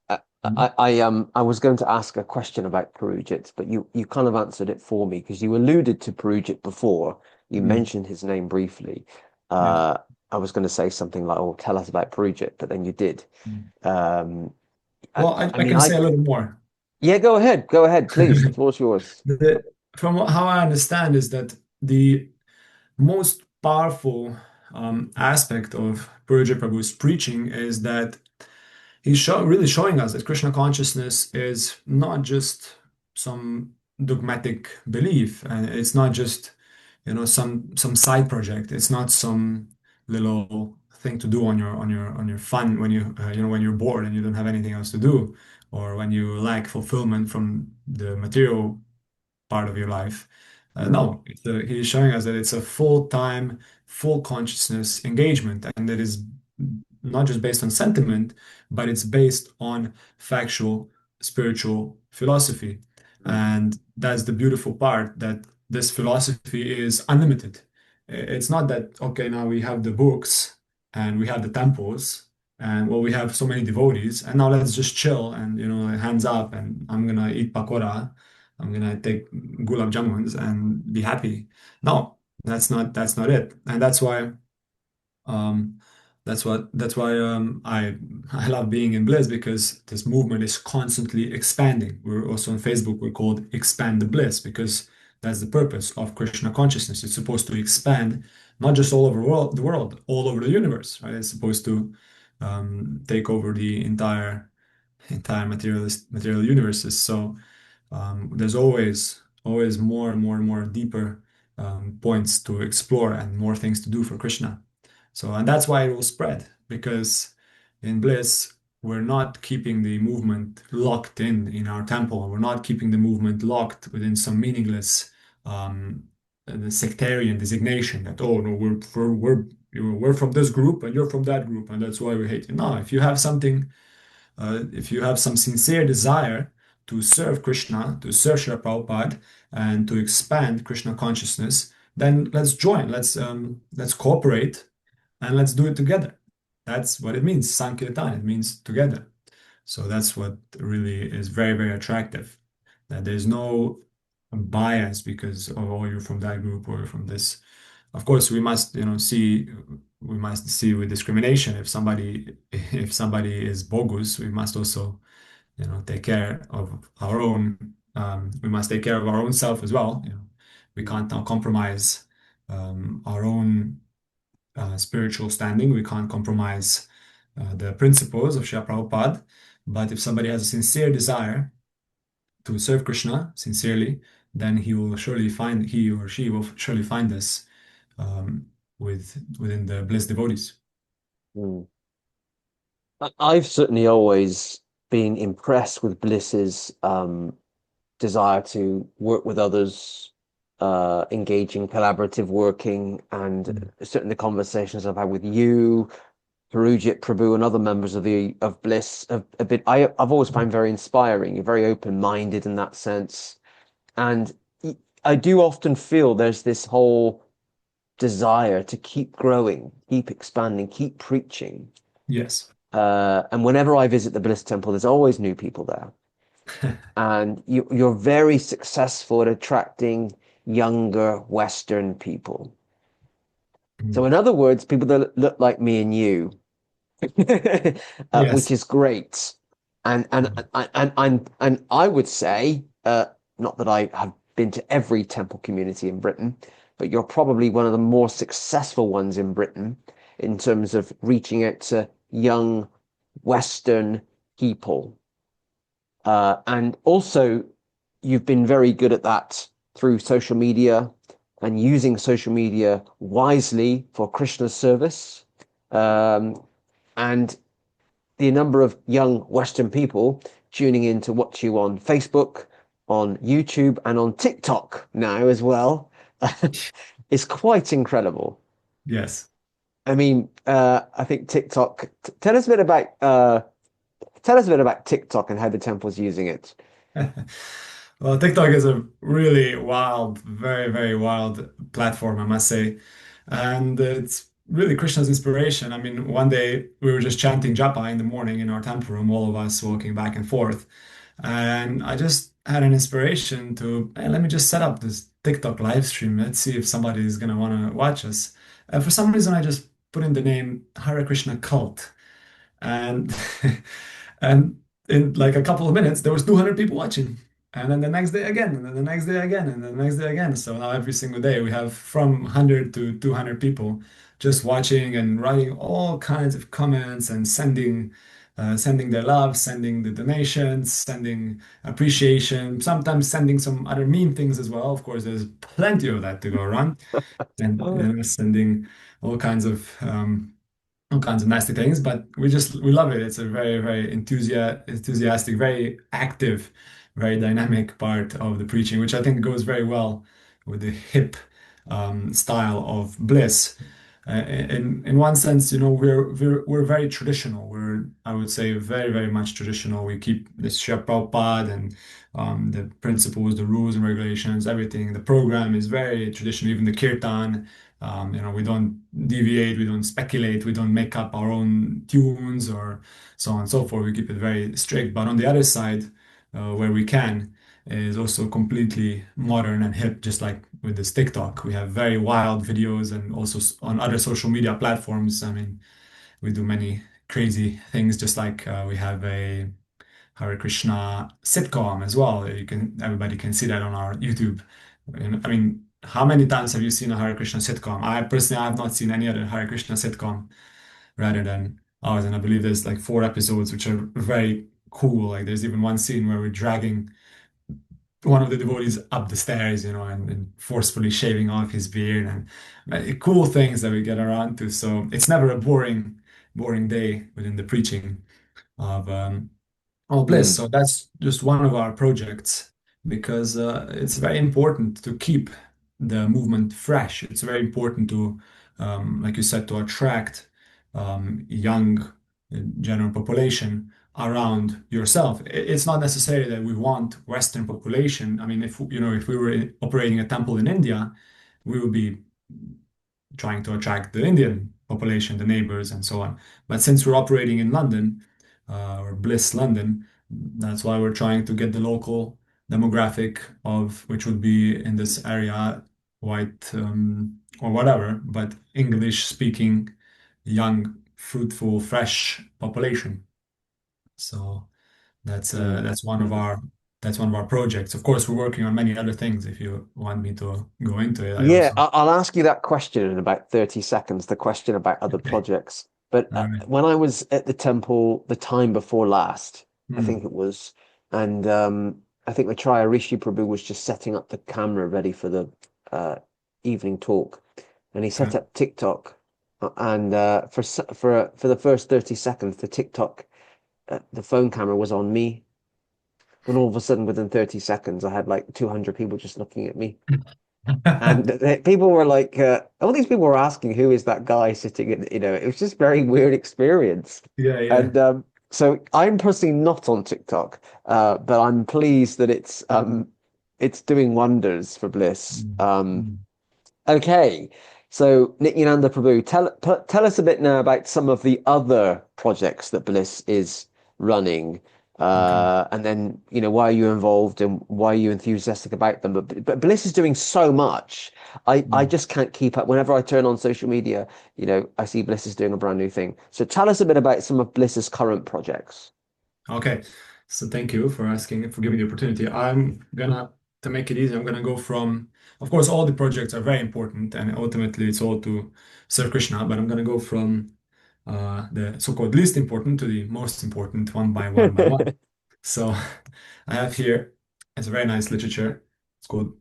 Mhm. I was going to ask a question about Purujit, but you kind of answered it for me because you alluded to Purujit before. You Mhm. mentioned his name briefly. Yeah. Uh, I was going to say something like, "Oh, tell us about Purujit," but then you did. Mhm. Um, Well, I I mean, can say a little more. yeah, go ahead, please. The floor's yours. From how I understand is that the most powerful aspect of Purja Prabhu's preaching is that really showing us that Krishna consciousness is not just some dogmatic belief, and it's not just, some side project. It's not some little thing to do on your fun when when you're bored and you don't have anything else to do, or when you lack fulfillment from the material part of your life. Mm, No, he's showing us that it's a full-time, full consciousness engagement, and that is not just based on sentiment, but it's based on factual spiritual philosophy. mm, And that's the beautiful part, that this philosophy is unlimited. It's not that, okay, now we have the books and we have the temples and well, we have so many devotees, and now let's just chill and hands up, and I'm gonna eat pakora, I'm gonna take gulab jamuns and be happy. No, that's not it. And um that's why I love being in Bliss, because this movement is constantly expanding. We're also on Facebook, we're called Expand the Bliss, because that's the purpose of Krishna consciousness. It's supposed to expand not just all over the world, all over the universe, right? It's supposed to take over the entire material universes. So there's always more and more and more deeper points to explore and more things to do for Krishna. So, and that's why it will spread, because in Bliss, we're not keeping the movement locked in our temple. We're not keeping the movement locked within some meaningless sectarian designation that, oh no, we're from this group and you're from that group, and that's why we hate you. No, if you have some sincere desire to serve Krishna, to serve Srila Prabhupada, and to expand Krishna consciousness, then let's join. Let's cooperate, and let's do it together. That's what it means. Sankirtan. It means together. So that's what really is very, very attractive. That there's no bias because oh, you're from that group or you're from this. Of course, we must see with discrimination. If somebody is bogus, we must also take care of our own. We must take care of our own self as well. We mm, can't now compromise our own spiritual standing. We can't compromise the principles of Srila Prabhupada. But if somebody has a sincere desire to serve Krishna sincerely, then he or she will surely find this within the bliss devotees. mm. I've certainly always been impressed with Bliss's desire to work with others, engage in collaborative working, and Mm. certainly the conversations I've had with you, Parujit Prabhu, and other members of Bliss have been I've always found very inspiring. You're very open-minded in that sense, and I do often feel there's this whole desire to keep growing, keep expanding, keep preaching. Yes. And whenever I visit the Bliss Temple, there's always new people there. And you're very successful at attracting younger Western people. So, Mm. in other words, people that look like me and you, which Yes. is great. Mm. And I would say, not that I have been to every temple community in Britain, but you're probably one of the more successful ones in Britain in terms of reaching out to young Western people. And also you've been very good at that through social media and using social media wisely for Krishna's service. Um, and the number of young Western people tuning in to watch you on Facebook, on YouTube, and on TikTok now as well is quite incredible. Yes. I mean, I think TikTok. Tell us a bit about tell us a bit about TikTok and how the temple's using it. Well, TikTok is a really wild, very, very wild platform, I must say. And it's really Krishna's inspiration. I mean, one day we were just chanting japa in the morning in our temple room, all of us walking back and forth. And I just had an inspiration to, hey, let me just set up this TikTok live stream. Let's see if somebody is going to want to watch us. For some reason, I just put in the name Hare Krishna Cult. And and in like a couple of minutes there was 200 people watching, and then the next day again, and then the next day again, and then the next day again. So now every single day we have from 100 to 200 people just watching and writing all kinds of comments and sending their love, sending the donations, sending appreciation, sometimes sending some other mean things as well. Of course, there's plenty of that to go around, and sending all kinds of all kinds of nasty things, but we love it. It's a very, very enthusiastic, very active, very dynamic part of the preaching, which I think goes very well with the hip style of Bliss. In one sense, we're very traditional. We're, I would say, very, very much traditional. We keep the Srila Prabhupada and the principles, the rules and regulations, everything. The program is very traditional, even the kirtan. We don't deviate, we don't speculate, we don't make up our own tunes or so on and so forth. We keep it very strict. But on the other side, where we can, is also completely modern and hip, just like with this TikTok. We have very wild videos, and also on other social media platforms. I mean, we do many crazy things, just like we have a Hare Krishna sitcom as well. Everybody can see that on our YouTube. I mean, how many times have you seen a Hare Krishna sitcom? I personally I have not seen any other Hare Krishna sitcom rather than ours, and I believe there's like 4 episodes which are very cool. Like there's even one scene where we're dragging one of the devotees up the stairs, and forcefully shaving off his beard, and cool things that we get around to. So it's never a boring day within the preaching of Oh, Bliss. Mm, So that's just one of our projects because it's very important to keep the movement fresh. It's very important to, like you said, to attract young general population around yourself. It's not necessary that we want Western population. I mean, if we were operating a temple in India, we would be trying to attract the Indian population, the neighbors, and so on. But since we're operating in London, or Bliss London, that's why we're trying to get the local demographic of which would be in this area, white or whatever, but English speaking, young, fruitful, fresh population. So mm, mm. that's one of our projects. Of course, we're working on many other things. If you want me to go into it, I Yeah, also. I'll ask you that question in about 30 seconds, the question about other Okay. projects. But All right. when I was at the temple the time before last, I think Hmm. it was, and I think Maitreya Rishi Prabhu was just setting up the camera ready for the uh, evening talk. And he set Okay. up TikTok. And for the first 30 seconds, the TikTok, the phone camera was on me. And all of a sudden, within 30 seconds, I had like 200 people just looking at me. And people were like, all these people were asking, who is that guy sitting in, it was just very weird experience. Yeah, yeah. And so I'm personally not on TikTok, but I'm pleased that it's doing wonders for Bliss. Mm, mm, Okay, so Nityananda Prabhu, tell us a bit now about some of the other projects that Bliss is running, okay. and then why are you involved and why are you enthusiastic about them? But Bliss is doing so much. I Mm. just can't keep up. Whenever I turn on social media, I see Bliss is doing a brand new thing. So tell us a bit about some of Bliss's current projects. Okay. So thank you for asking, for giving the opportunity. To make it easy, I'm gonna go from, of course, all the projects are very important and ultimately it's all to serve Krishna, but I'm gonna go from the so-called least important to the most important one by one by one. So I have here. It's a very nice literature.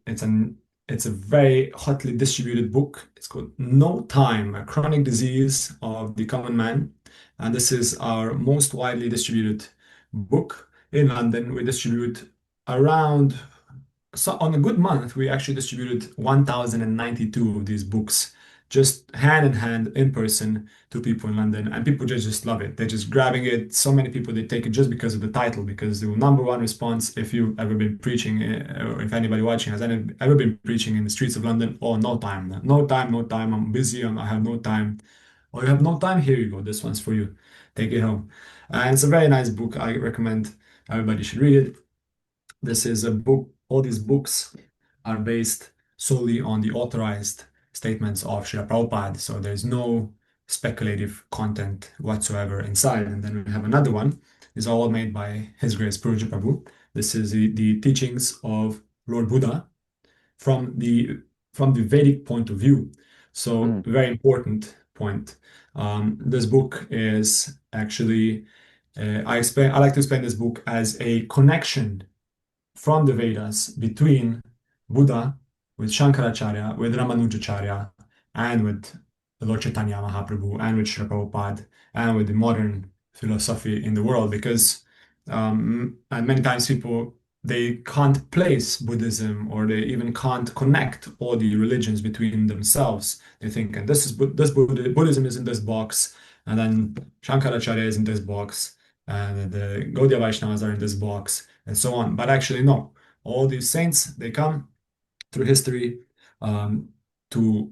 It's a very hotly distributed book. It's called No Time, a chronic disease of the common man. And this is our most widely distributed book in London. We distribute around, so on a good month, we actually distributed 1,092 of these books, just hand in hand in person to people in London, and people just love it. They're just grabbing it. So many people they take it just because of the title, because the number one response, if you've ever been preaching, or if anybody watching has ever been preaching in the streets of London, oh, no time, no time, no time. I'm busy. I have no time. Or you have no time. Here you go. This one's for you. Take it home. And it's a very nice book. I recommend everybody should read it. This is a book, all these books are based solely on the authorized statements of Srila Prabhupada. So there's no speculative content whatsoever inside. And then we have another one, is all made by His Grace Purja Prabhu. This is the teachings of Lord Buddha from the Vedic point of view. So Mm, very important point. This book is actually I like to explain this book as a connection from the Vedas between Buddha, with Shankaracharya, with Ramanujacharya, and with Lord Chaitanya Mahaprabhu, and with Srila Prabhupada, and with the modern philosophy in the world. Because and many times people they can't place Buddhism, or they even can't connect all the religions between themselves. They think, and Buddhism is in this box, and then Shankaracharya is in this box, and the Gaudiya Vaishnavas are in this box, and so on. But actually, no. All these saints, they come through history um, to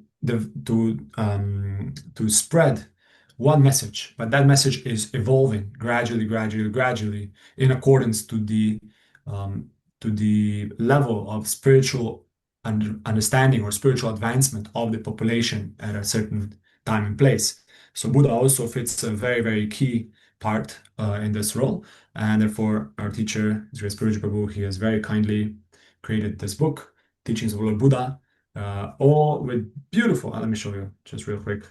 spread one message, but that message is evolving gradually, gradually, gradually, in accordance um, to the level of spiritual understanding or spiritual advancement of the population at a certain time and place. So Buddha also fits a very, very key part in this role, and therefore our teacher, Sri Spiritual Prabhu, he has very kindly created this book, Teachings of Lord Buddha, all with beautiful, let me show you just real quick,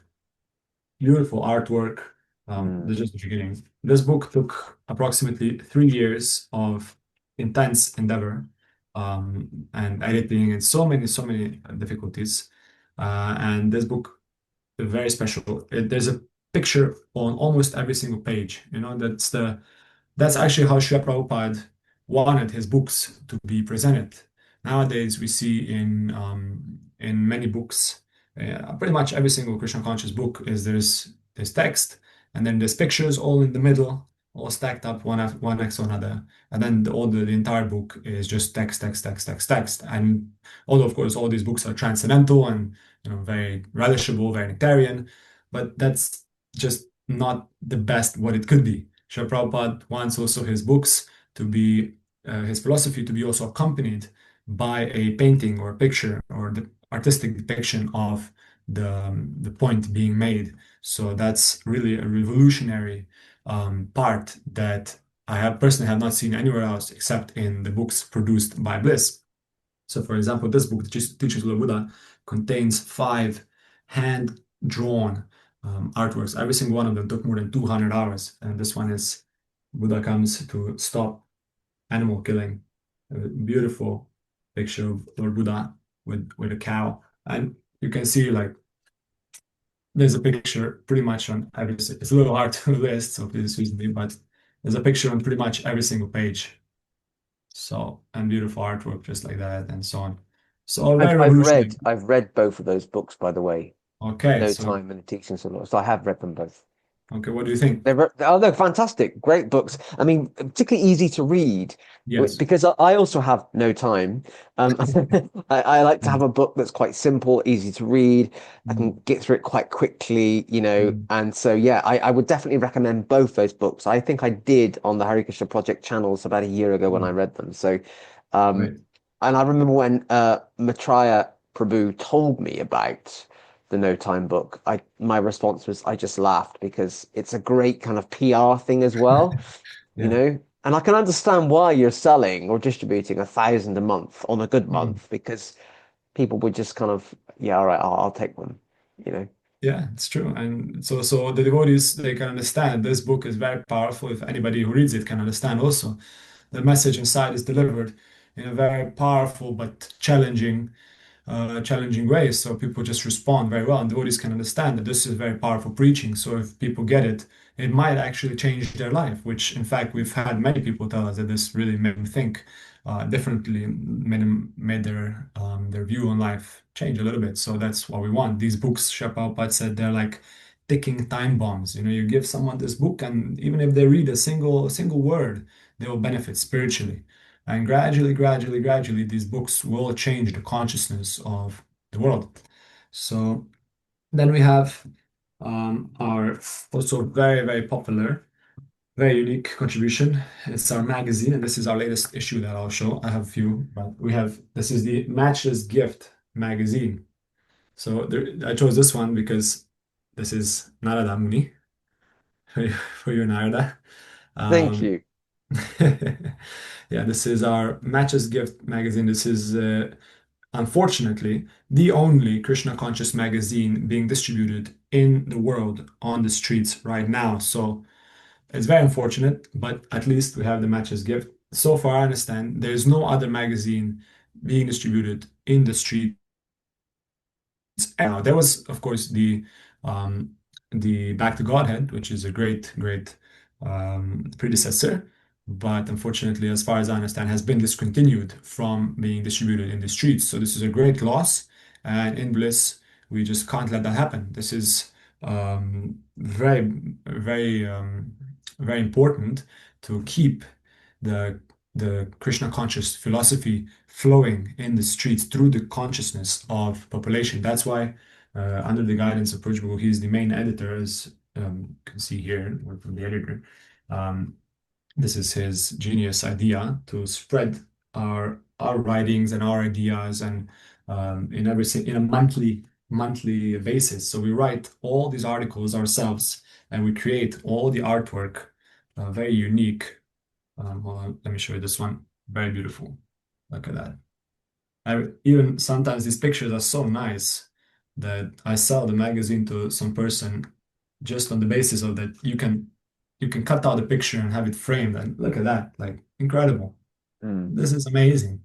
beautiful artwork. mm, This is just the beginning. This book took approximately 3 years of intense endeavor and editing and so many difficulties. And this book is very special. There's a picture on almost every single page. That's actually how Srila Prabhupada wanted his books to be presented. Nowadays, we see in many books, pretty much every single Krishna conscious book is there's text, and then there's pictures all in the middle, all stacked up one next to another, and then the entire book is just text, text, text, text, text. And although of course all these books are transcendental and very relishable, very nectarian, but that's just not the best what it could be. Srila Prabhupada wants also his books to be, his philosophy to be also accompanied by a painting or a picture or the artistic depiction of the point being made. So that's really a revolutionary part that I have personally have not seen anywhere else except in the books produced by BLISS. So, for example, this book, Teachings of the Buddha, contains 5 hand-drawn artworks. Every single one of them took more than 200 hours. And this one is Buddha comes to stop animal killing. A beautiful picture of Lord Buddha with a cow. And you can see, like, there's a picture pretty much on every, it's a little hard to list, so please excuse me, but there's a picture on pretty much every single page. So, and beautiful artwork just like that, and so on. So I've very I've revolutionary. read I've read both of those books, by the way. Okay, No so Time and the Teachings of the Lord. So I have read them both. okay, what do you think? They're fantastic, great books. I mean, particularly easy to read Yes. because I also have no time. Um, I like to have Mm, a book that's quite simple, easy to read. I can mm, get through it quite quickly, mm, and so yeah, I would definitely recommend both those books. I think I did on the Hare Krishna Project channels about a year ago when I mm. read them. So, um, Right. and I remember when Maitreya Prabhu told me about the No Time book, my response was I just laughed because it's a great kind of PR thing as well, you Yeah. know. And I can understand why you're selling or distributing 1,000 a month on a good Mm. month because people would just kind of, yeah, all right, I'll take one, you know. Yeah, it's true. And so the devotees they can understand this book is very powerful. If anybody who reads it can understand also the message inside is delivered in a very powerful but challenging way. So people just respond very well, and devotees can understand that this is very powerful preaching. So if people get it, it might actually change their life, which in fact we've had many people tell us that this really made them think differently, made their view on life change a little bit. So that's what we want. These books, Srila Prabhupada said, they're like ticking time bombs. You know, you give someone this book, and even if they read a single word, they will benefit spiritually. And gradually, gradually, gradually, these books will change the consciousness of the world. So then we have our also very, very popular, very unique contribution. It's our magazine, and this is our latest issue that I'll show. I have a few, but this is the Matchless Gift magazine. So I chose this one because this is Narada Muni for you, Narada. Thank Um, you. yeah, this is our Matches Gift magazine. This is unfortunately the only Krishna conscious magazine being distributed in the world on the streets right now. So it's very unfortunate, but at least we have the Matches Gift. So far, I understand there is no other magazine being distributed in the streets. There was, of course, the Back to Godhead, which is a great, great predecessor, but unfortunately, as far as I understand, has been discontinued from being distributed in the streets. So this is a great loss, and in Bliss, we just can't let that happen. This is very, very, very important to keep the the Krishna conscious philosophy flowing in the streets through the consciousness of population. That's why, under the guidance of Prabhu, he is the main editor, as you can see here from the editor. Um, this is his genius idea to spread our writings and our ideas and in a monthly basis. So we write all these articles ourselves and we create all the artwork, very unique. Hold on, let me show you this one. Very beautiful. Look at that. Even sometimes these pictures are so nice that I sell the magazine to some person just on the basis of that you can cut out the picture and have it framed and look at that, like incredible. Mm. This is amazing.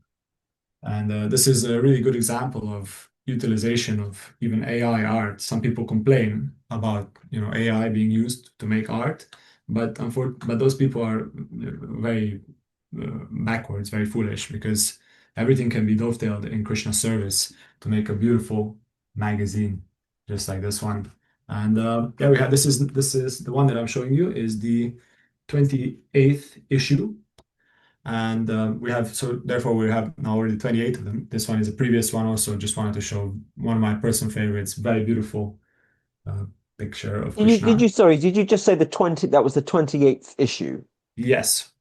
And this is a really good example of utilization of even AI art. Some people complain about, AI being used to make art, but those people are very backwards, very foolish, because everything can be dovetailed in Krishna service to make a beautiful magazine, just like this one. And yeah, we have this is the one that I'm showing you is the 28th issue. And therefore we have now already 28 of them. This one is a previous one also. Just wanted to show one of my personal favorites. Very beautiful uh, picture of Krishna. Did you just say the 20, that was the 28th issue? Yes,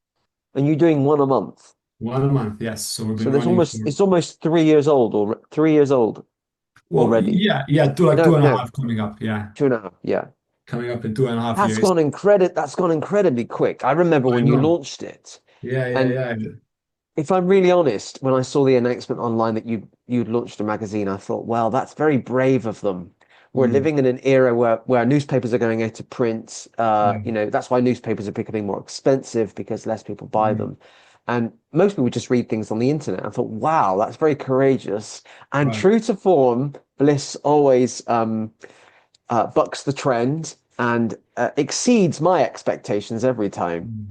And you're doing one a month? one a month. Yes. So we've So been running for, it's almost 3 years old, or 3 years old well, already. yeah, yeah, two No, and a no, half coming up. Yeah, 2.5. Yeah. coming up in 2.5 years. That's gone incredibly quick. I remember I when you know. launched it. Yeah, yeah, And yeah. if I'm really honest, when I saw the announcement online that you'd launched a magazine, I thought, well, that's very brave of them. We're Mm, living in an era where newspapers are going out of print. mm, That's why newspapers are becoming more expensive because less people buy mm. them. And most people just read things on the internet. I thought, wow, that's very courageous. And Right. true to form, Bliss always bucks the trend and exceeds my expectations every time. Mm.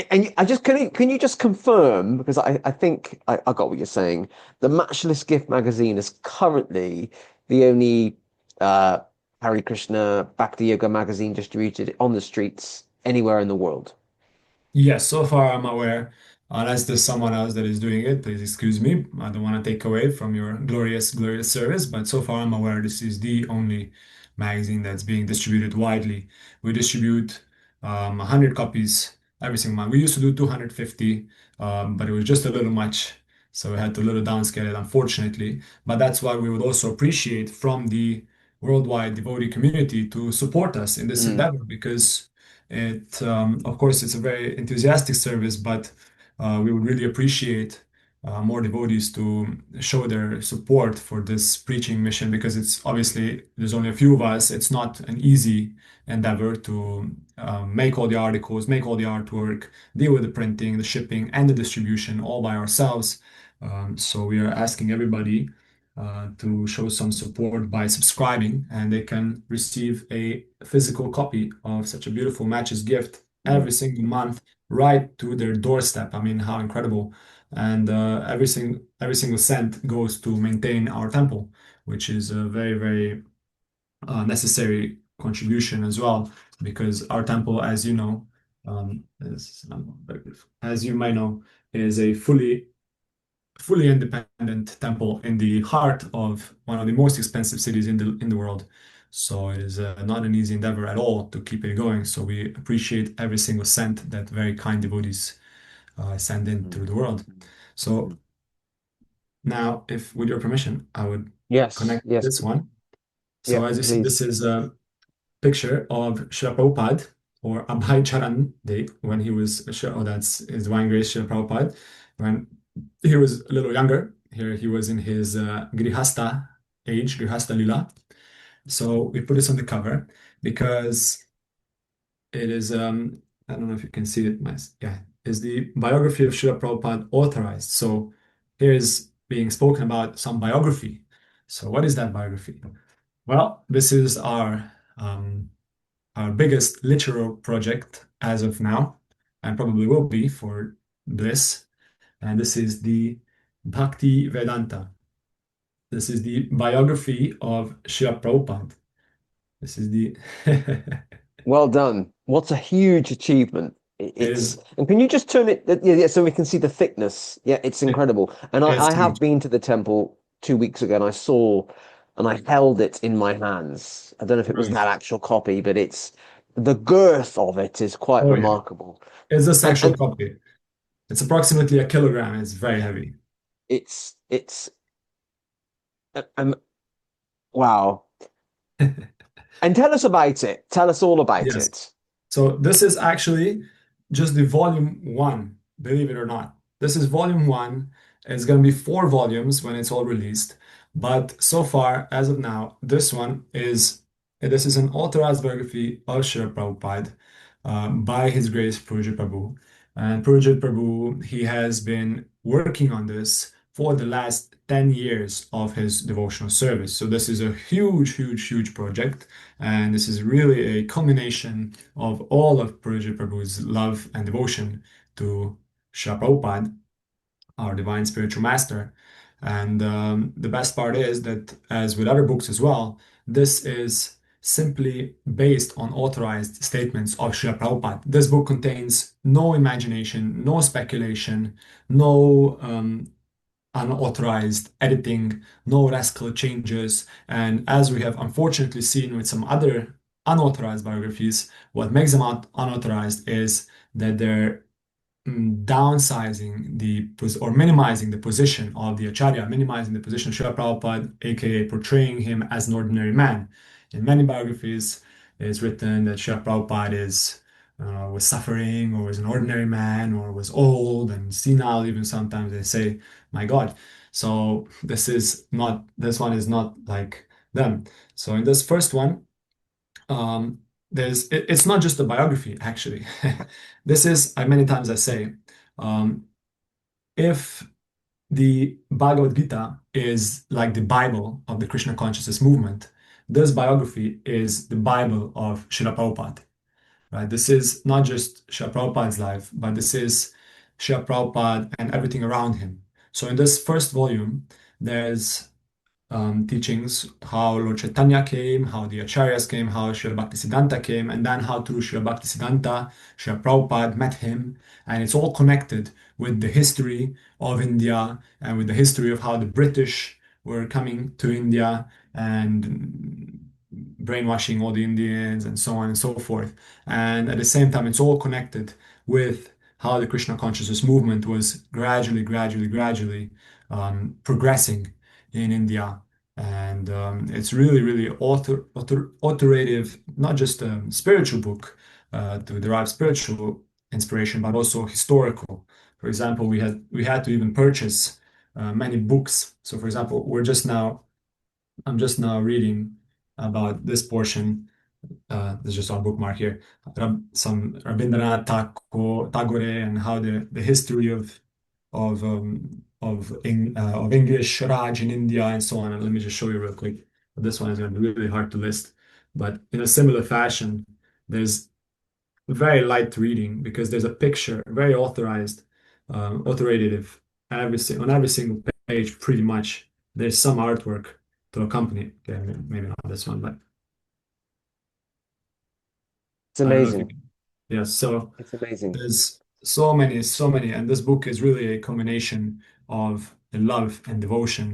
And I just can you just confirm, because I think I got what you're saying. The Matchless Gift magazine is currently the only uh, Hare Krishna Bhakti Yoga magazine distributed on the streets anywhere in the world. Yes, so far I'm aware. Unless there's someone else that is doing it, please excuse me. I don't want to take away from your glorious, glorious service, but so far I'm aware this is the only magazine that's being distributed widely. We distribute 100 copies every single month. We used to do 250, but it was just a little much, so we had to a little downscale it, unfortunately. But that's why we would also appreciate from the worldwide devotee community to support us in this Mm. endeavor because of course, it's a very enthusiastic service, but we would really appreciate more devotees to show their support for this preaching mission because it's obviously there's only a few of us. It's not an easy endeavor to make all the articles, make all the artwork, deal with the printing, the shipping, and the distribution all by ourselves. So we are asking everybody to show some support by subscribing, and they can receive a physical copy of such a beautiful matches gift every single month right to their doorstep. I mean, how incredible! And every single cent goes to maintain our temple, which is a very, very necessary contribution as well, because our temple, as you know, as you might know, is a fully independent temple in the heart of one of the most expensive cities in the world. So it is not an easy endeavor at all to keep it going. So we appreciate every single cent that very kind devotees send in through the world. So now, if with your permission, I would Yes, connect yes, this one. So yep, as you see, please. this is a picture of Srila Prabhupada or Abhay Charan Day when he was, oh, that's His Divine Grace Srila Prabhupada, when he was a little younger. Here he was in his Grihasta age, Grihasta Lila. So we put this on the cover because it is, I don't know if you can see it, yeah, is the biography of Srila Prabhupada authorized. So here is being spoken about some biography. So what is that biography? Well, this is our biggest literal project as of now, and probably will be for BLISS. And this is the Bhakti Vedanta. This is the biography of Srila Prabhupada. This is the Well done. What a huge achievement. It's, is and can you just turn it, yeah, yeah, so we can see the thickness. Yeah, it's it incredible. And I is have huge. been to the temple 2 weeks ago and I saw and I held it in my hands. I don't know if it was Right. that actual copy, but it's the girth of it is quite Oh yeah. remarkable. It's a sexual And copy. It's approximately a kilogram. It's very heavy. it's wow. And tell us about it. Tell us all about Yes. it. So this is actually just the volume one, believe it or not. This is volume one. It's going to be 4 volumes when it's all released. But so far, as of now, this is an authorized biography of Srila Prabhupada by His Grace Pujya Prabhu. And Pujya Prabhu, he has been working on this for the last 10 years of his devotional service. So this is a huge, huge, huge project. And this is really a culmination of all of Pujya Prabhu's love and devotion to Srila Prabhupada, our divine spiritual master. And the best part is that, as with other books as well, this is simply based on authorized statements of Srila Prabhupada. This book contains no imagination, no speculation, no unauthorized editing, no radical changes. And as we have unfortunately seen with some other unauthorized biographies, what makes them unauthorized is that they're downsizing or minimizing the position of the Acharya, minimizing the position of Srila Prabhupada, aka portraying him as an ordinary man. In many biographies, it's written that Srila Prabhupada was suffering, or was an ordinary man, or was old and senile. Even sometimes they say, "My God." So this one is not like them. So in this first one, um, it's not just a biography, actually. This is, many times I say, um, if the Bhagavad Gita is like the Bible of the Krishna consciousness movement, this biography is the Bible of Srila Prabhupada, right? This is not just Srila Prabhupada's life, but this is Srila Prabhupada and everything around him. So in this first volume, there's teachings, how Lord Chaitanya came, how the Acharyas came, how Srila Bhaktisiddhanta came, and then how through Srila Bhaktisiddhanta, Srila Prabhupada met him. And it's all connected with the history of India and with the history of how the British were coming to India and brainwashing all the Indians and so on and so forth. And at the same time, it's all connected with how the Krishna consciousness movement was gradually progressing in India. And it's really, really authoritative, not just a spiritual book to derive spiritual inspiration, but also historical. For example, we had to even purchase many books. So, for example, I'm just now reading about this portion. There's just our bookmark here. Some Rabindranath Tagore and how the history of English Raj in India and so on. And let me just show you real quick. This one is going to be really hard to list, but in a similar fashion, there's very light reading because there's a picture, very authoritative, on every single page, pretty much. There's some artwork to accompany it. Okay, maybe not this one, but It's I don't know if you amazing. can. Yeah, so It's amazing. there's so many, and this book is really a combination of the love and devotion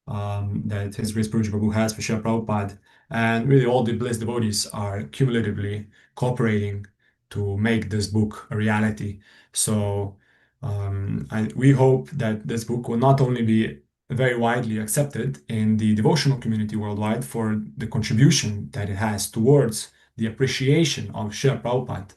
that His Grace Purja Prabhu has for Srila Prabhupada. And really, all the blessed devotees are cumulatively cooperating to make this book a reality. So, we hope that this book will not only be very widely accepted in the devotional community worldwide for the contribution that it has towards the appreciation of Srila Prabhupada,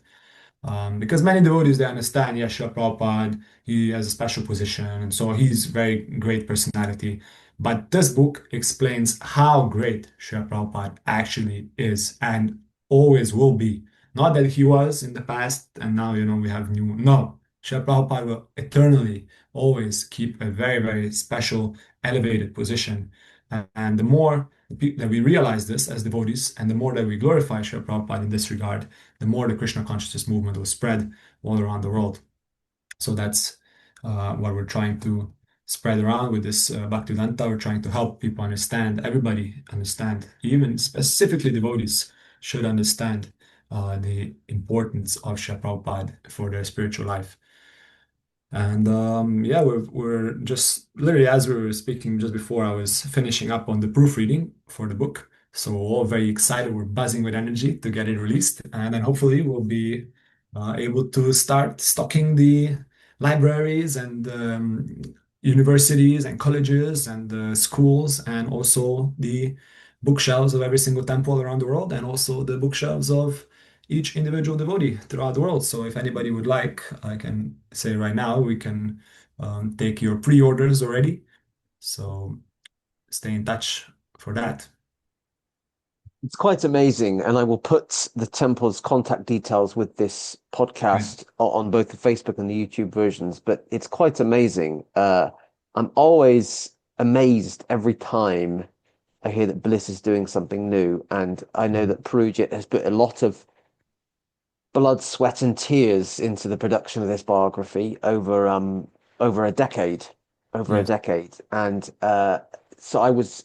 because many devotees they understand, yeah, Srila Prabhupada, he has a special position, and so he's very great personality. But this book explains how great Srila Prabhupada actually is and always will be. Not that he was in the past and now, we have new. No, Srila Prabhupada will eternally always keep a very, very special, elevated position. And the more that we realize this as devotees, and the more that we glorify Srila Prabhupada in this regard, the more the Krishna consciousness movement will spread all around the world. So that's what we're trying to spread around with this Bhaktivedanta. We're trying to help people understand, everybody understand, even specifically devotees should understand the importance of Srila Prabhupada for their spiritual life. And yeah, we're just literally as we were speaking just before, I was finishing up on the proofreading for the book. So we're all very excited. We're buzzing with energy to get it released, and then hopefully we'll be able to start stocking the libraries and universities and colleges and schools, and also the bookshelves of every single temple around the world, and also the bookshelves of each individual devotee throughout the world. So if anybody would like, I can say right now, we can take your pre-orders already. So stay in touch for that. It's quite amazing, and I will put the temple's contact details with this Okay. podcast on both the Facebook and the YouTube versions. But it's quite amazing. I'm always amazed every time I hear that Bliss is doing something new, and I know that Prujit has put a lot of blood, sweat, and tears into the production of this biography over a decade, over a Yeah. decade, and so I was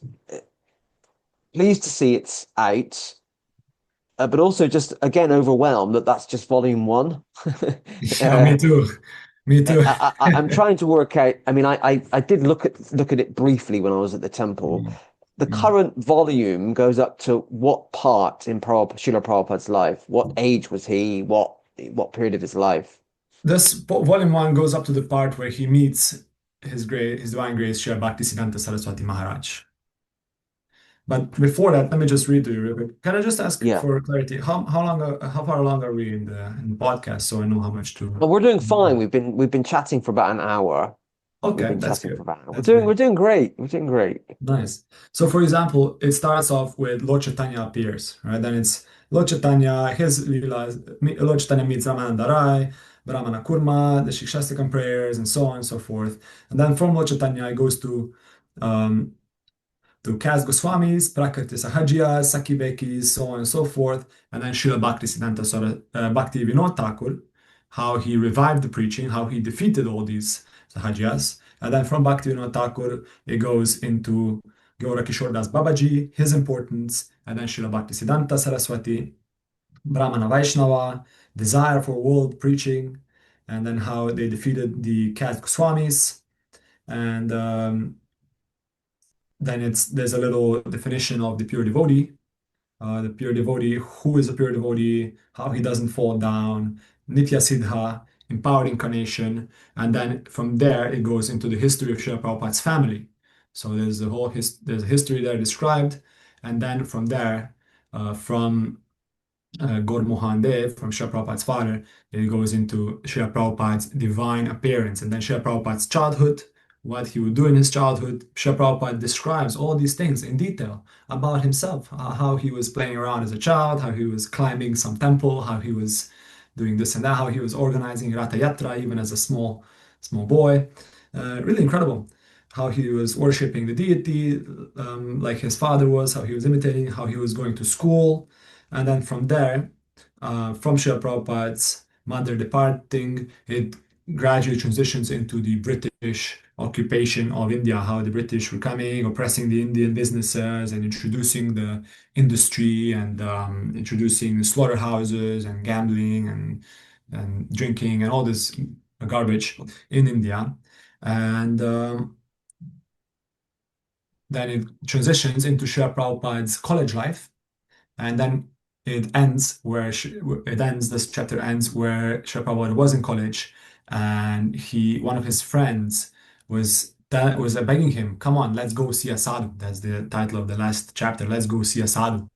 pleased to see it's out. But also just again overwhelmed that that's just volume one. Yeah, me uh, too. Me too. I'm trying to work out. I mean, I did look at it briefly when I was at the temple. Mm, The mm. current volume goes up to what part in Srila Prabhupada's life? What age was he? What period of his life? This volume one goes up to the part where he meets His Divine Grace, Srila Bhaktisiddhanta Saraswati Maharaj. But before that, let me just read to you real quick. Can I just ask Yeah. for clarity? How far along are we in the podcast so I know how much to. Well, we're doing fine. We've been chatting for about an hour. We've Okay, been that's chatting for good. about an hour. We're That's doing we're great. doing great. We're doing great. Nice. So, for example, it starts off with Lord Chaitanya appears, right? Then it's Lord Chaitanya, his Leelas, Lord Chaitanya meets Ramananda Rai, Brahmana Kurma, the Shikshastakam prayers, and so on and so forth. And then from Lord Chaitanya, it goes um, to Kas Goswamis, Prakriti Sahajiyas, Saki Bekis, so on and so forth. And then Srila Bhaktisiddhanta Bhakti Vinod Thakur, how he revived the preaching, how he defeated all these Sahajiyas. And then from Bhakti Vinod Thakur, it goes into Gaura Kishore Das Babaji, his importance, and then Srila Bhaktisiddhanta Saraswati, Brahmana Vaishnava, desire for world preaching, and then how they defeated the Kas Goswamis. And then there's a little definition of the pure devotee. The pure devotee, who is a pure devotee, how he doesn't fall down, Nitya Siddha, empowered incarnation, and then from there it goes into the history of Srila Prabhupada's family. So there's a history there described, and then from there, from Gormohande from Srila Prabhupada's father. It goes into Srila Prabhupada's divine appearance and then Srila Prabhupada's childhood, what he would do in his childhood. Srila Prabhupada describes all these things in detail about himself, how he was playing around as a child, how he was climbing some temple, how he was doing this and that, how he was organizing Ratha Yatra even as a small boy. Really incredible how he was worshiping the deity like his father was, how he was imitating, how he was going to school. And then from there, from Srila Prabhupada's mother departing, it gradually transitions into the British occupation of India, how the British were coming, oppressing the Indian businesses and introducing the industry and introducing slaughterhouses and gambling and drinking and all this garbage in India. And then it transitions into Srila Prabhupada's college life, and then it ends. This chapter ends where Srila Prabhupada was in college, and one of his friends was begging him, "Come on, let's go see a sadhu." That's the title of the last chapter. Let's go see a sadhu.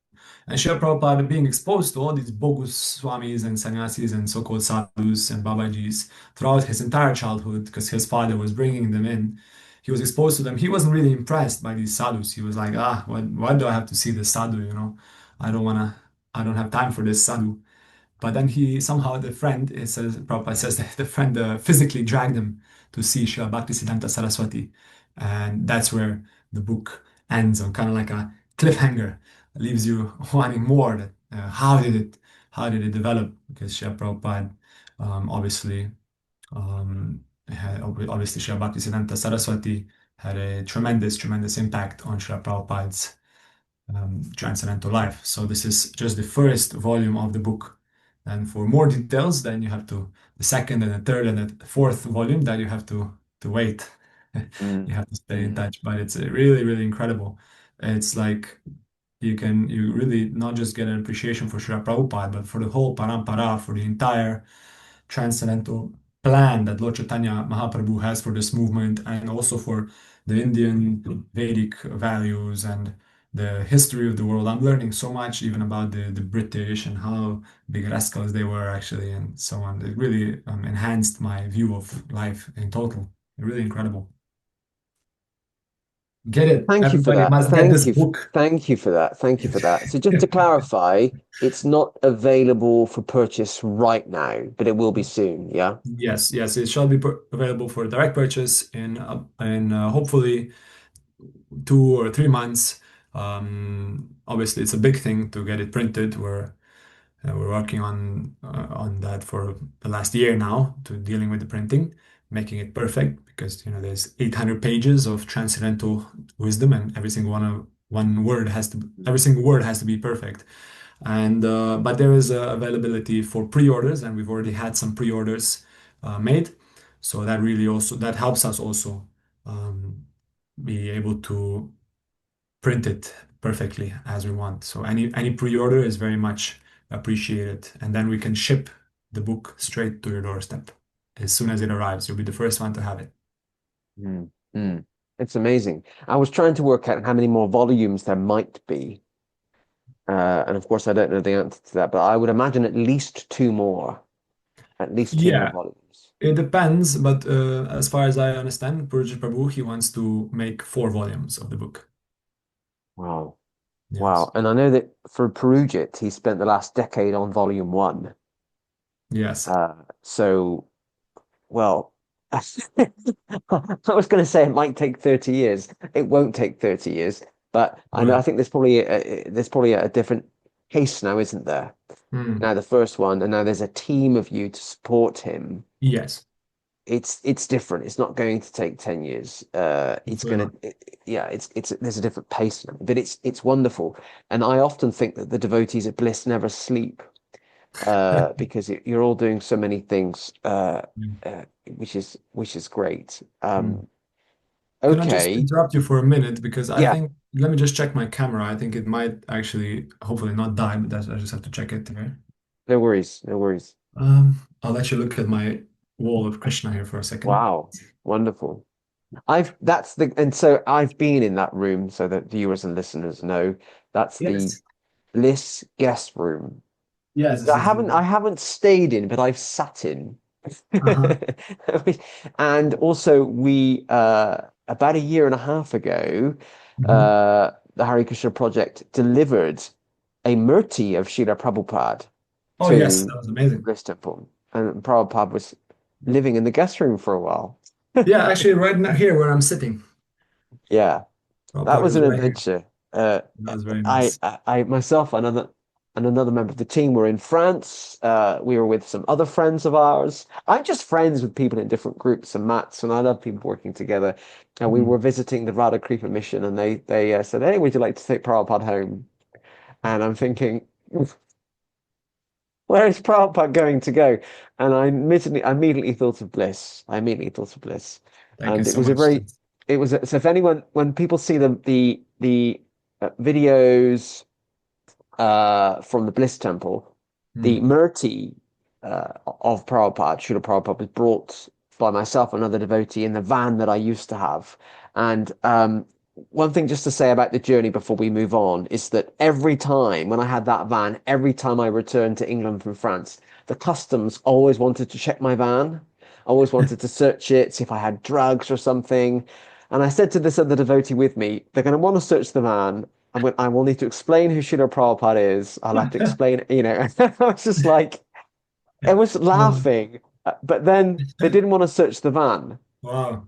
And Srila Prabhupada being exposed to all these bogus swamis and sannyasis and so-called sadhus and babajis throughout his entire childhood, because his father was bringing them in. He was exposed to them. He wasn't really impressed by these sadhus. He was like, why do I have to see this sadhu? I don't wanna, I don't have time for this sadhu. But then he somehow the friend it says Prabhupada says that the friend physically dragged him to see Srila Bhaktisiddhanta Saraswati, and that's where the book ends on kind of like a cliffhanger, leaves you wanting more. That how did it develop? Because Srila Prabhupada obviously obviously Srila Bhaktisiddhanta Saraswati had a tremendous impact on Srila Prabhupada's transcendental life. So this is just the first volume of the book. And for more details, then you have to the second and the third and the fourth volume that you have to wait. Mm, You have to stay in mm. touch. But it's really incredible. It's like you really not just get an appreciation for Srila Prabhupada, but for the whole parampara, for the entire transcendental plan that Lord Chaitanya Mahaprabhu has for this movement, and also for the Indian Vedic values and the history of the world. I'm learning so much even about the British and how big rascals they were actually, and so on. It really enhanced my view of life in total. Really incredible. Get it. Thank you for Everybody that. must get this book. Thank you for that. Thank you for that. So just to clarify, it's not available for purchase right now, but it will be soon. Yeah. Yes, it shall be available for direct purchase in hopefully 2 or 3 months. Obviously, it's a big thing to get it printed. We're working on that for the last year now, to dealing with the printing, making it perfect because there's 800 pages of transcendental wisdom, and every single word has to be perfect. And but there is availability for pre-orders, and we've already had some pre-orders made, so that helps us also um, be able to print it perfectly as we want. So any pre-order is very much appreciated, and then we can ship the book straight to your doorstep as soon as it arrives. You'll be the first one to have it. Mm, mm. It's amazing. I was trying to work out how many more volumes there might be. And of course, I don't know the answer to that, but I would imagine at least two more, at least two more Yeah, volumes. it depends, but as far as I understand, Purja Prabhu, he wants to make 4 volumes of the book. Wow. Yes. Wow. And I know that for Perugit, he spent the last decade on volume one. Yes. So, well, I was going to say it might take 30 years. It won't take 30 years, but I know I Right. think there's probably a different pace now, isn't there? Hmm. Now the first one, and now there's a team of you to support him. Yes. It's different. It's not going to take 10 years. It's Hopefully gonna not. yeah, it's there's a different pace now, but it's wonderful. And I often think that the devotees at Bliss never sleep because you're all doing so many things which is great. Hmm. Can I just Okay. interrupt you for a minute? Because I Yeah, think, let me just check my camera. I think it might actually, hopefully not die, but I just have to check it here. no worries, no worries. I'll let you look at my wall of Krishna here for a second. Wow, wonderful. And so I've been in that room so that viewers and listeners know that's the Yes. Bliss guest room. Yes, this I is haven't I the. haven't stayed in, but I've sat in. Uh-huh. And also we about a year and a half ago, Hmm. the Hare Krishna Project delivered a murti of Srila Prabhupada Oh, yes, to that was amazing. this temple. And Prabhupada was living in the guest room for a while. Yeah, actually, right now here where I'm sitting, Yeah, our that party was was an right here. adventure. That was very nice. I myself, and another member of the team were in France. We were with some other friends of ours. I'm just friends with people in different groups and mats, and I love people working together. And we were Mm. visiting the Radha Kripa mission, and they said, "Hey, would you like to take Prabhupada home?" And I'm thinking, where is Prabhupada going to go? And I immediately thought of Bliss. I immediately thought of Bliss, Thank you and it so was a much. very, it was so if anyone when people see the videos from the Bliss Temple, the Mm. Murti of Prabhupada, Srila Prabhupada, was brought by myself and another devotee in the van that I used to have. And one thing just to say about the journey before we move on is that every time when I had that van, every time I returned to England from France, the customs always wanted to check my van, always wanted to search it, see if I had drugs or something. And I said to this other devotee with me, they're going to want to search the van. I will need to explain who Srila Prabhupada is. I'll have to explain, I was just like, I was Wow. laughing, but then they didn't want to search the van. Wow.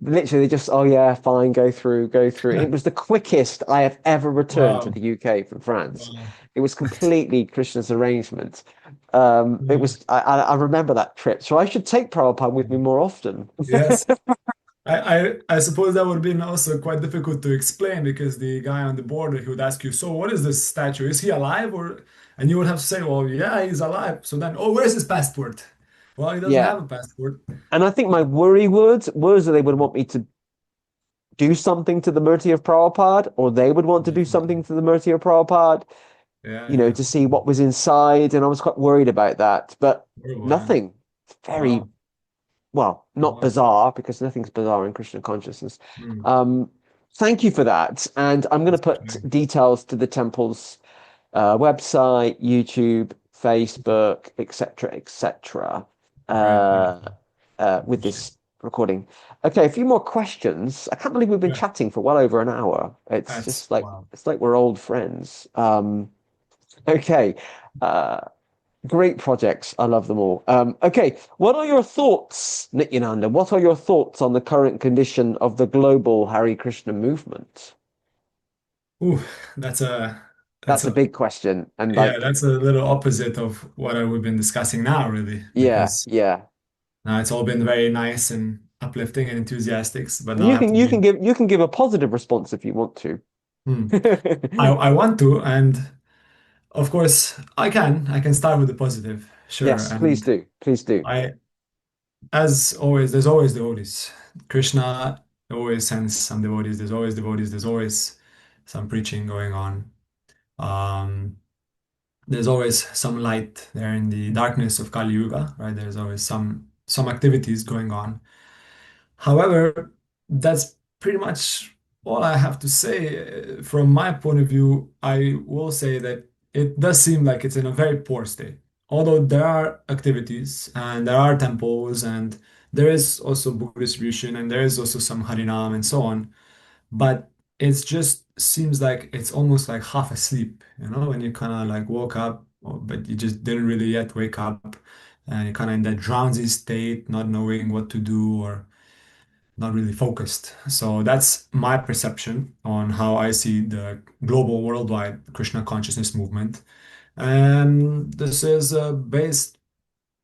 Literally, they just, oh yeah, fine, go through, go through. It was the quickest I have ever returned to Wow. the UK from France. Wow. It was completely Krishna's arrangement. It Yeah. was, I remember that trip. So I should take Prabhupada with me more often. Yes. I suppose that would have been also quite difficult to explain because the guy on the border he would ask you, so what is this statue? Is he alive or and you would have to say, well, yeah, he's alive. So then, oh, where's his passport? Well, he doesn't Yeah. have a passport. And I think my worry was that they would want me to do something to the Murti of Prabhupada, or they would want to do Definitely. something to the Murti of Prabhupada, Yeah, yeah. to see what was inside. And I was quite worried about that, but Oh, wow. nothing very, Wow. well, not Wow. bizarre because nothing's bizarre in Krishna consciousness. Hmm. Um, Thank you for that. And I'm going to That's put fine. details to the temple's website, YouTube, Facebook, etc., etc. All right. Uh, Beautiful. with Appreciate it. this recording. Okay, a few more questions. I can't believe we've been Yeah. chatting for well over an hour. It's That's just like wow. it's like we're old friends. Okay, uh, great projects. I love them all. Okay, what are your thoughts, Nityananda? What are your thoughts on the current condition of the global Hare Krishna movement? Ooh, that's a that's That's a a big question, and yeah, like, that's a little opposite of what we've been discussing now, really, yeah, because yeah. it's all been very nice and uplifting and enthusiastic, but now I have to give. You can give a positive response if you want to. Hmm. I want to, and of course I can start with the positive, sure, Yes, please and do. Please do. I as always there's always devotees. Krishna always sends some devotees. There's always devotees. There's always some preaching going on. Um, there's always some light there in the darkness of Kali Yuga, right? There's always some activities going on. However, that's pretty much all I have to say. From my point of view, I will say that it does seem like it's in a very poor state. Although there are activities and there are temples and there is also book distribution and there is also some Harinam and so on, but it just seems like it's almost like half asleep, when you kind of like woke up, but you just didn't really yet wake up and you're kind of in that drowsy state, not knowing what to do or not really focused. So that's my perception on how I see the global worldwide Krishna consciousness movement. And this is based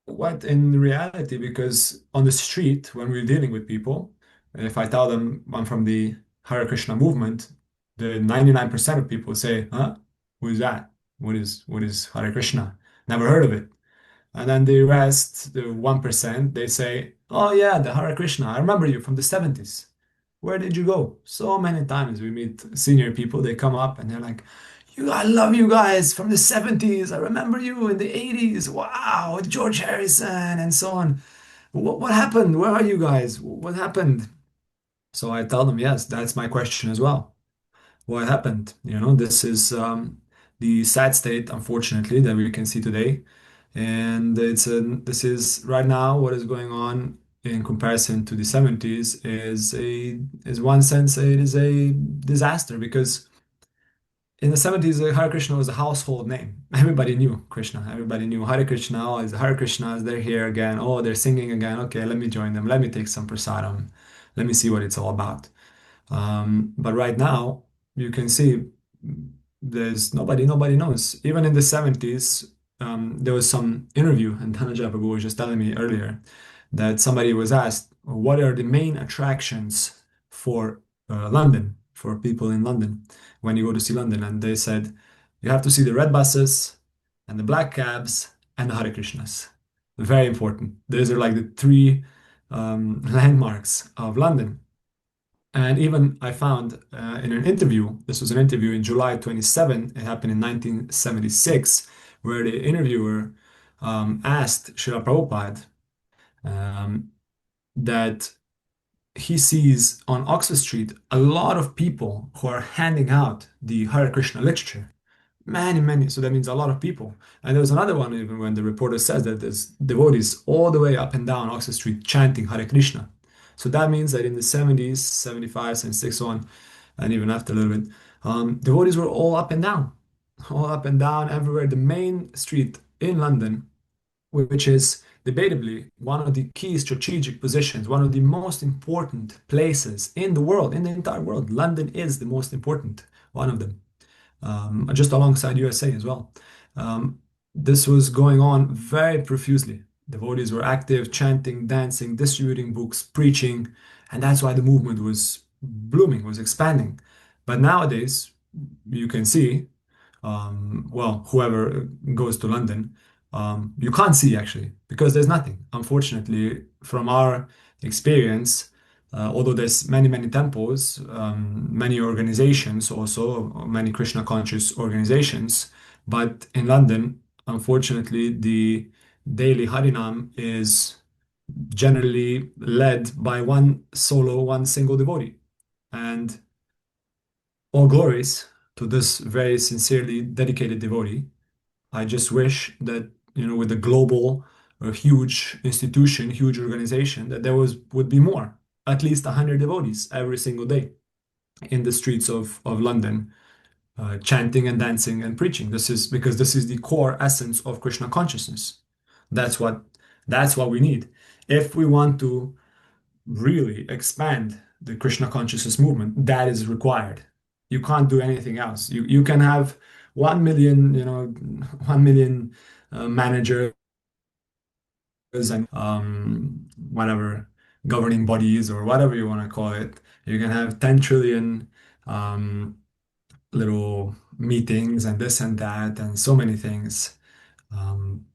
what in reality, because on the street, when we're dealing with people, if I tell them I'm from the Hare Krishna movement, the 99% of people say, huh? Who is that? What is Hare Krishna? Never heard of it. And then the rest, the 1%, they say, oh yeah, the Hare Krishna. I remember you from the 70s. Where did you go? So many times we meet senior people, they come up and they're like, I love you guys from the 70s. I remember you in the 80s. Wow, with George Harrison and so on. What happened? Where are you guys? What happened? So I tell them, yes, that's my question as well. What happened? This is the sad state, unfortunately, that we can see today. And this is right now what is going on in comparison to the 70s is one sense it is a disaster because in the 70s, Hare Krishna was a household name. Everybody knew Krishna. Everybody knew Hare Krishna. Oh, is Hare Krishna? They're here again. Oh, they're singing again. Okay, let me join them. Let me take some prasadam. Let me see what it's all about. But right now, you can see there's nobody knows. Even in the 70s, there was some interview, and Dhananjaya Prabhu was just telling me earlier that somebody was asked, what are the main attractions for London, for people in London, when you go to see London? And they said, you have to see the red buses and the black cabs and the Hare Krishnas. Very important. Those are like the three landmarks of London. And even I found in an interview, this was an interview in July 27, it happened in 1976, where the interviewer asked Srila Prabhupada um, that he sees on Oxford Street a lot of people who are handing out the Hare Krishna literature. Many, many. So that means a lot of people. And there was another one, even when the reporter says that there's devotees all the way up and down Oxford Street chanting Hare Krishna. So that means that in the 70s, 75, 76, so on, and even after a little bit, devotees were all up and down everywhere. The main street in London, which is debatably one of the key strategic positions, one of the most important places in the world, in the entire world. London is the most important one of them, just alongside USA as well. Um, this was going on very profusely. Devotees were active, chanting, dancing, distributing books, preaching, and that's why the movement was blooming, was expanding. But nowadays, you can see well, whoever goes to London, you can't see actually because there's nothing. Unfortunately, from our experience, although there's many, many temples, many organizations, also many Krishna conscious organizations, but in London, unfortunately, the daily Harinam is generally led by one solo, one single devotee. And all glories to this very sincerely dedicated devotee. I just wish that, with a global, a huge institution, huge organization, that there would be more, at least 100 devotees every single day in the streets of London, chanting and dancing and preaching. This is because this is the core essence of Krishna consciousness. That's what that's what we need. If we want to really expand the Krishna consciousness movement, that is required. You can't do anything else. You can have 1 million, 1 million managers and whatever governing bodies or whatever you want to call it. You can have 10 trillion um, little meetings and this and that and so many things. Um,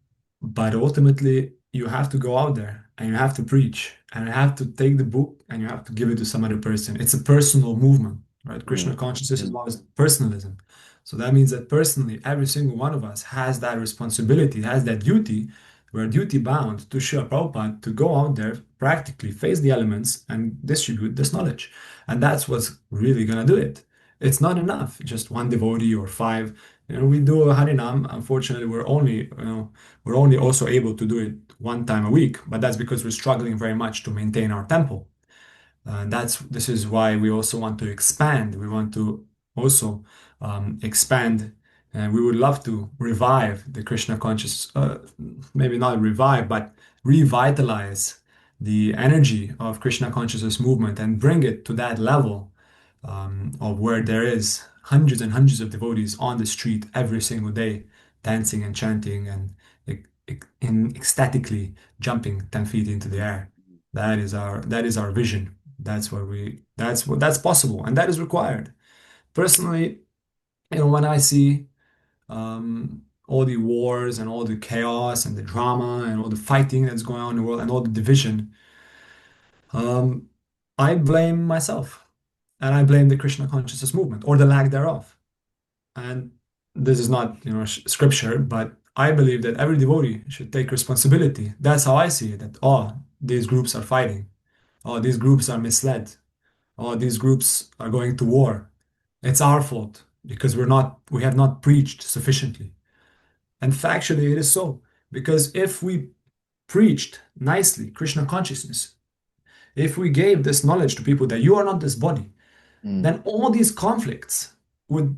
but ultimately, you have to go out there and you have to preach and you have to take the book and you have to give it to some other person. It's a personal movement, right? Krishna Mm, consciousness is mm, about personalism. So that means that personally, every single one of us has that responsibility, has that duty. We're duty bound to Srila Prabhupada to go out there, practically face the elements and distribute this knowledge. And that's what's really going to do it. It's not enough, just one devotee or five. We do a Harinam. Unfortunately, we're only also able to do it one time a week, but that's because we're struggling very much to maintain our temple. This is why we also want to expand. We want to also expand, and we would love to revive the Krishna conscious, maybe not revive, but revitalize the energy of Krishna consciousness movement and bring it to that level of where there is hundreds and hundreds of devotees on the street every single day, dancing and chanting and ecstatically jumping 10 feet into the air. That is our vision. That's possible and that is required. Personally, when I see all the wars and all the chaos and the drama and all the fighting that's going on in the world and all the division, um, I blame myself and I blame the Krishna consciousness movement or the lack thereof. And this is not, scripture, but I believe that every devotee should take responsibility. That's how I see it, that, oh, these groups are fighting. Oh, these groups are misled. Oh, these groups are going to war. It's our fault. because we have not preached sufficiently. And factually, it is so. Because if we preached nicely Krishna consciousness, if we gave this knowledge to people that you are not this body, Mm. then all these conflicts would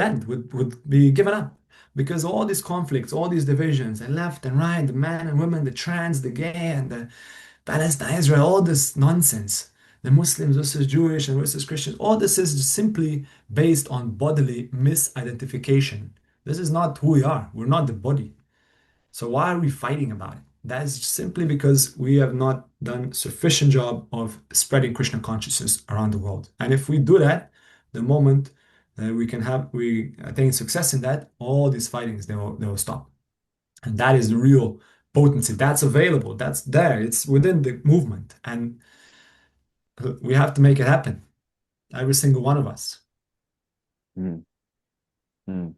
end, would be given up. Because all these conflicts, all these divisions, the left and right, the man and women, the trans, the gay, and the Palestine, Israel, all this nonsense, the Muslims versus Jewish and versus Christians, all this is simply based on bodily misidentification. This is not who we are. We're not the body. So why are we fighting about it? That is simply because we have not done sufficient job of spreading Krishna consciousness around the world. And if we do that, the moment we attain success in that, all these fightings they will stop. And that is the real potency. That's available. That's there. It's within the movement, and we have to make it happen. Every single one of us. Mm. Mm.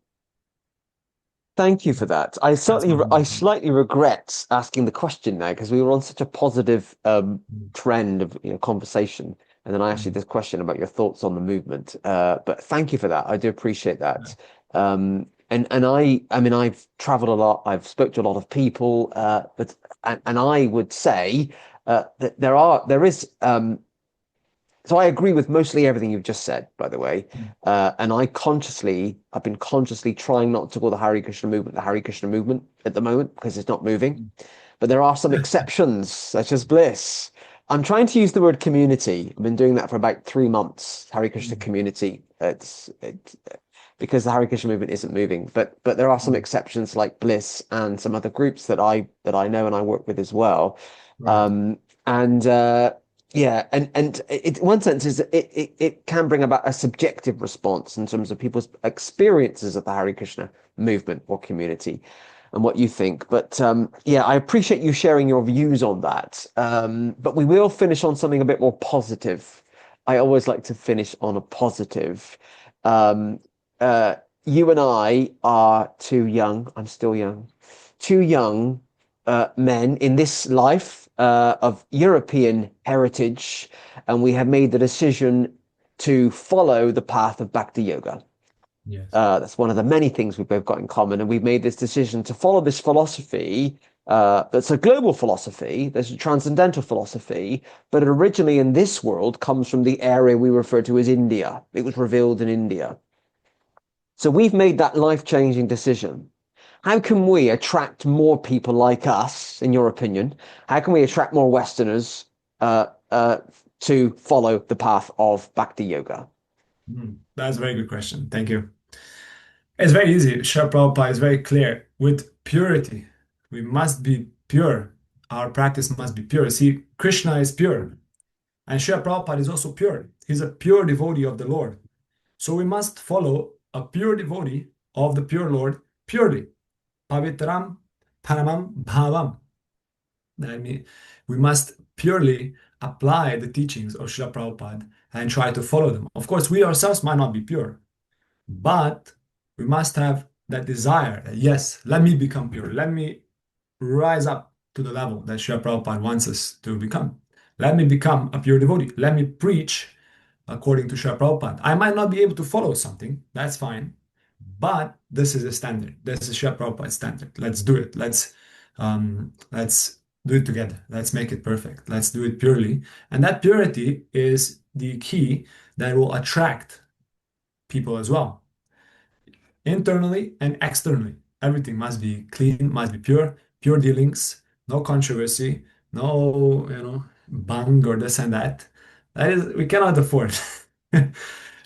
Thank you for that. I That's certainly, my I movement. slightly regret asking the question now because we were on such a positive Mm, trend of conversation, and then I asked you mm, this question about your thoughts on the movement. But thank you for that. I do appreciate yeah, that. And I mean, I've traveled a lot. I've spoke to a lot of people, but and I would say that there is so I agree with mostly everything you've just said, by the way. mm, And I've been consciously trying not to call the Hare Krishna movement the Hare Krishna movement at the moment because it's not moving. mm. But there are some exceptions, such as BLISS. I'm trying to use the word community. I've been doing that for about 3 months. Hare Krishna Mm, community. Because the Hare Krishna movement isn't moving. But there are some mm. exceptions like BLISS and some other groups that I know and I work with as well. Right. And yeah, and it, in one sense, it can bring about a subjective response in terms of people's experiences of the Hare Krishna movement or community and what you think. But yeah, I appreciate you sharing your views on that. But we will finish on something a bit more positive. I always like to finish on a positive. Um, uh, you and I are too young. I'm still young. Too young men in this life of European heritage, and we have made the decision to follow the path of Bhakti Yoga. Yes. That's one of the many things we've both got in common, and we've made this decision to follow this philosophy. That's a global philosophy. There's a transcendental philosophy, but it originally in this world comes from the area we refer to as India. It was revealed in India. So we've made that life-changing decision. How can we attract more people like us, in your opinion? How can we attract more Westerners uh, uh, to follow the path of Bhakti Yoga? That's a very good question. Thank you. It's very easy. Srila Prabhupada is very clear. With purity, we must be pure. Our practice must be pure. See, Krishna is pure, and Srila Prabhupada is also pure. He's a pure devotee of the Lord. So we must follow a pure devotee of the pure Lord purely. Pavitram paramam bhavam. I mean, we must purely apply the teachings of Srila Prabhupada and try to follow them. Of course, we ourselves might not be pure, but we must have that desire that, yes, let me become pure. Let me rise up to the level that Srila Prabhupada wants us to become. Let me become a pure devotee. Let me preach according to Srila Prabhupada. I might not be able to follow something, that's fine, but this is a standard. This is Srila Prabhupada's standard. Let's do it. Let's do it together. Let's make it perfect. Let's do it purely. And that purity is the key that will attract people as well, internally and externally. Everything must be clean, must be pure, pure dealings, no controversy, no, bang or this and that. That is, we cannot afford.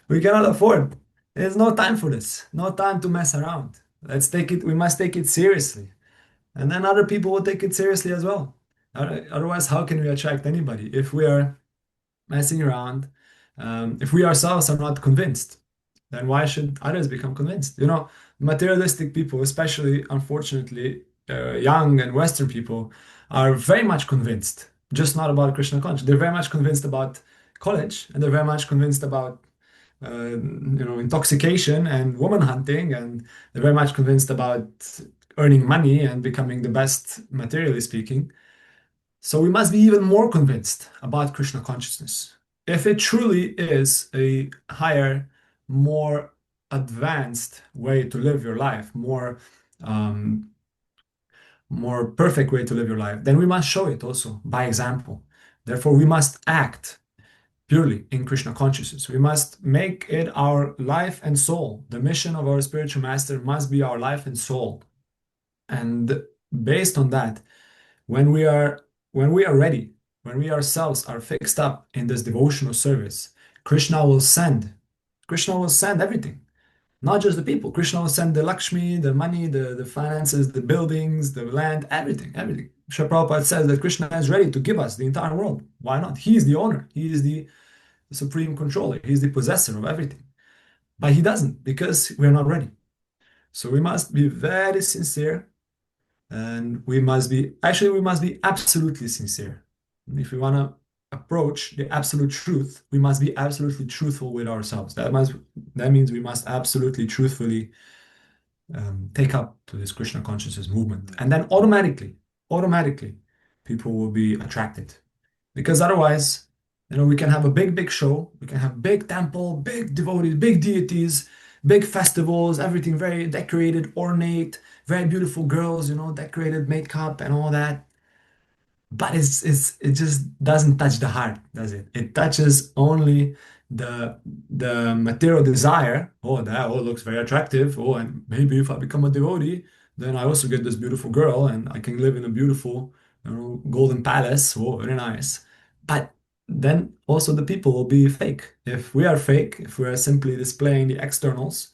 We cannot afford. There's no time for this. No time to mess around. Let's take it, we must take it seriously. And then other people will take it seriously as well. Otherwise, how can we attract anybody if we are messing around? If we ourselves are not convinced, then why should others become convinced? Materialistic people, especially unfortunately, young and Western people, are very much convinced, just not about Krishna consciousness. They're very much convinced about college, and they're very much convinced about intoxication and woman hunting, and they're very much convinced about earning money and becoming the best, materially speaking. So we must be even more convinced about Krishna consciousness. If it truly is a higher, more advanced way to live your life, um, more perfect way to live your life, then we must show it also by example. Therefore, we must act purely in Krishna consciousness. We must make it our life and soul. The mission of our spiritual master must be our life and soul. And based on that, when we are when we are ready, when we ourselves are fixed up in this devotional service, Krishna will send. Krishna will send everything, not just the people. Krishna will send the Lakshmi, the money, the finances, the buildings, the land, everything, everything. Srila Prabhupada says that Krishna is ready to give us the entire world. Why not? He is the owner. He is the supreme controller. He's the possessor of everything. But he doesn't because we're not ready. So we must be very sincere, and we must be absolutely sincere. And if we want to approach the absolute truth, we must be absolutely truthful with ourselves. That means we must absolutely truthfully take up to this Krishna consciousness movement. And then automatically, people will be attracted. Because otherwise, we can have a big show. We can have big temple, big devotees, big deities, big festivals, everything very decorated, ornate, very beautiful girls, decorated makeup and all that. But it just doesn't touch the heart, does it? It touches only the the material desire. Oh, that looks very attractive. Oh, and maybe if I become a devotee, then I also get this beautiful girl and I can live in a beautiful, golden palace. Oh, very nice. But then also the people will be fake. If we are fake, if we are simply displaying the externals,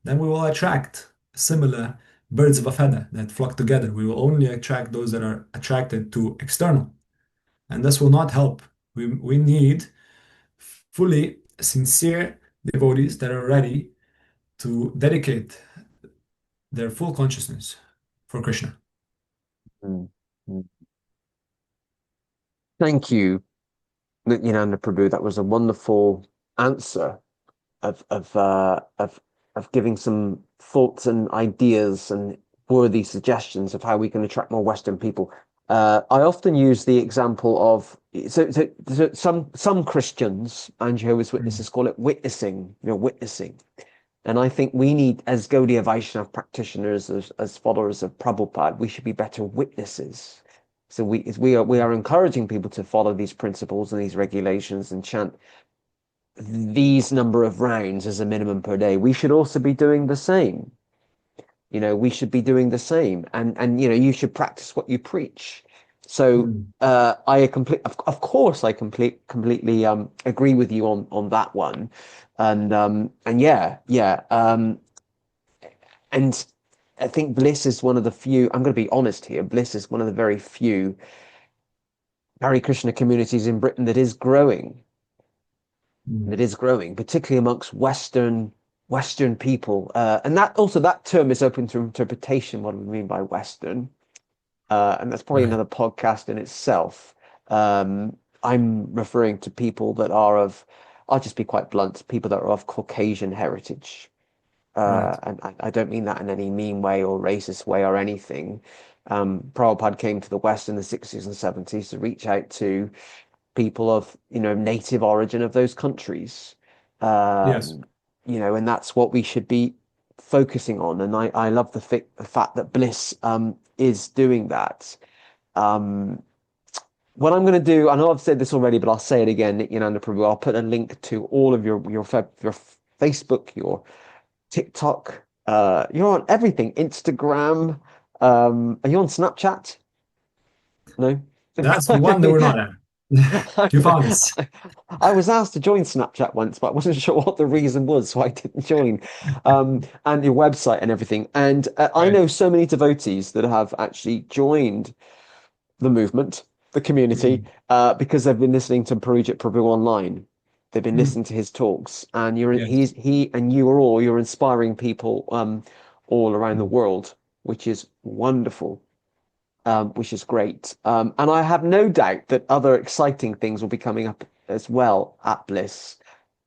then we will attract similar birds of a feather that flock together. We will only attract those that are attracted to external, and this will not help. We need fully sincere devotees that are ready to dedicate their full consciousness for Krishna. Mm, mm. Thank you, Nityananda Prabhu. That was a wonderful answer of giving some thoughts and ideas and worthy suggestions of how we can attract more Western people. I often use the example of some Christians and Jehovah's Mm. Witnesses call it witnessing, witnessing. And I think we need, as Gaudiya Vaishnava practitioners, as followers of Prabhupada, we should be better witnesses. So we are encouraging people to follow these principles and these regulations and chant these number of rounds as a minimum per day. We should also be doing the same. We should be doing the same, and you should practice what you preach. So Mm. of course, I completely agree with you on that one, and yeah, and I think Bliss is one of the few. I'm going to be honest here. Bliss is one of the very few Hare Krishna communities in Britain that is growing. Mm. That is growing, particularly amongst Western people, and that term is open to interpretation. What do we mean by Western? And that's probably Right. another podcast in itself. I'm referring to people that are of, I'll just be quite blunt, people that are of Caucasian heritage. Right. And I don't mean that in any mean way or racist way or anything. Prabhupada came to the West in the 60s and 70s to reach out to people of, native origin of those countries. Yes. Um, and that's what we should be focusing on. And I love the fact that Bliss is doing that. Um, what I'm going to do, I know I've said this already, but I'll say it again, Nityananda Prabhu. I'll put a link to all of your Facebook, your TikTok, you're on everything, Instagram. Are you on Snapchat? No. That's one that we're not at. You found us. I was asked to join Snapchat once, but I wasn't sure what the reason was, so I didn't join. And your website and everything. And I Right. know so many devotees that have actually joined the movement, the community, Mm. because they've been listening to Parijit Prabhu online. They've been Mm. listening to his talks, and Yes. he and you're inspiring people all around the Mm. world, which is wonderful, which is great. And I have no doubt that other exciting things will be coming up as well at Bliss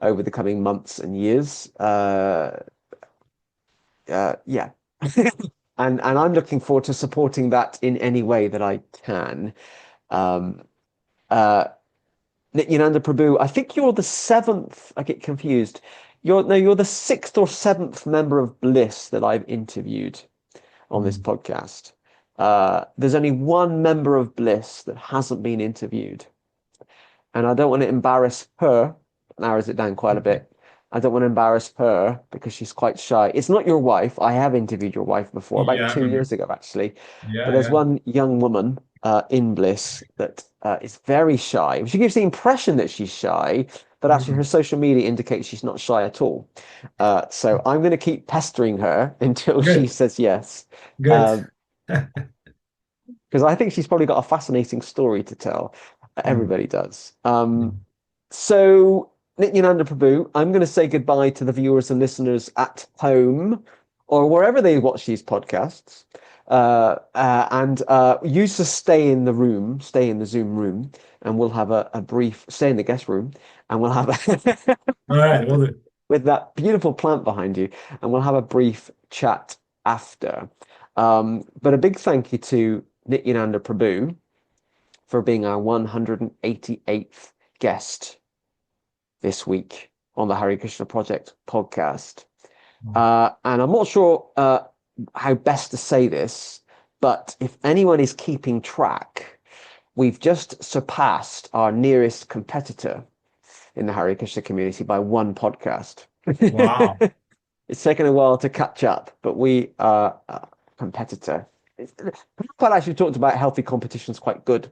over the coming months and years. Yeah. And I'm looking forward to supporting that in any way that I can. Um, uh, Nityananda Prabhu, I think you're the seventh. I get confused. You're the sixth or seventh member of Bliss that I've interviewed on this Mm. podcast. There's only one member of Bliss that hasn't been interviewed, and I don't want to embarrass her. Narrows it down quite a bit. I don't want to embarrass her because she's quite shy. It's not your wife. I have interviewed your wife before, about Yeah, 2 years ago, actually. But yeah, there's yeah. one young woman in Bliss that is very shy. She gives the impression that she's shy, but actually her Mm. social media indicates she's not shy at all. So I'm going to keep pestering her until she Good, says yes. good. Um, because I think she's probably got a fascinating story to tell. Mm. Everybody does. Mm. So, Nityananda Prabhu, I'm going to say goodbye to the viewers and listeners at home or wherever they watch these podcasts. And you just stay in the room, stay in the Zoom room, and we'll have a brief, stay in the guest room, and we'll have All right, well, with that beautiful plant behind you, and we'll have a brief chat after. But a big thank you to Nityananda Prabhu for being our 188th guest this week on the Hare Krishna Project podcast. And I'm not sure how best to say this, but if anyone is keeping track, we've just surpassed our nearest competitor in the Hare Krishna community by one podcast. wow. It's taken a while to catch up, but we are a competitor. Quite actually talked about healthy competitions quite good.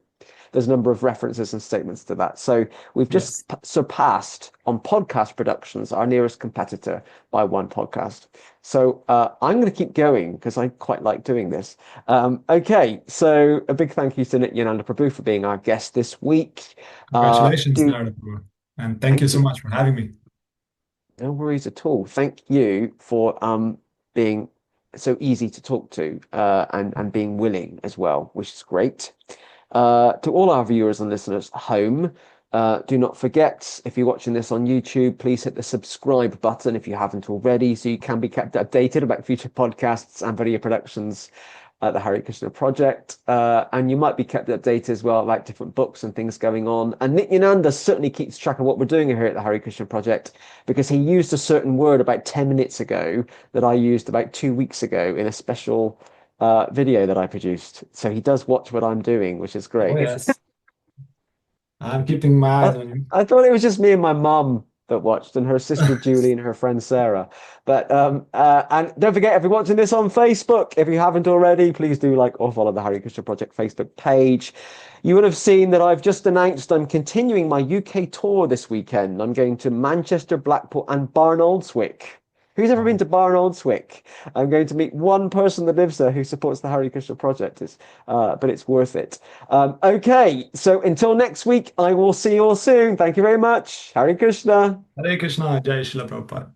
There's a number of references and statements to that. So we've just Yes. surpassed on podcast productions our nearest competitor by one podcast. So I'm going to keep going because I quite like doing this. Okay, so a big thank you to Nityananda Prabhu for being our guest this week. Congratulations, Do Narada. And thank you thank so you. much for having me. No worries at all. Thank you for being so easy to talk to and being willing as well, which is great. To all our viewers and listeners at home, do not forget, if you're watching this on YouTube, please hit the subscribe button if you haven't already, so you can be kept updated about future podcasts and video productions at the Hare Krishna Project. And you might be kept updated as well about different books and things going on. And Nityananda certainly keeps track of what we're doing here at the Hare Krishna Project because he used a certain word about 10 minutes ago that I used about 2 weeks ago in a special video that I produced. So he does watch what I'm doing, which is Oh, great. yes. I'm keeping my eyes I, on you. I thought it was just me and my mum that watched, and her sister Julie and her friend Sarah. But and don't forget, if you're watching this on Facebook, if you haven't already, please do like or follow the Hare Krishna Project Facebook page. You will have seen that I've just announced I'm continuing my UK tour this weekend. I'm going to Manchester, Blackpool, and Barnoldswick. Who's ever been Wow. to Barnoldswick? I'm going to meet one person that lives there who supports the Hare Krishna Project. But it's worth it. Okay, so until next week, I will see you all soon. Thank you very much. Hare Krishna. Hare Krishna, Jai Shila Prabhupada.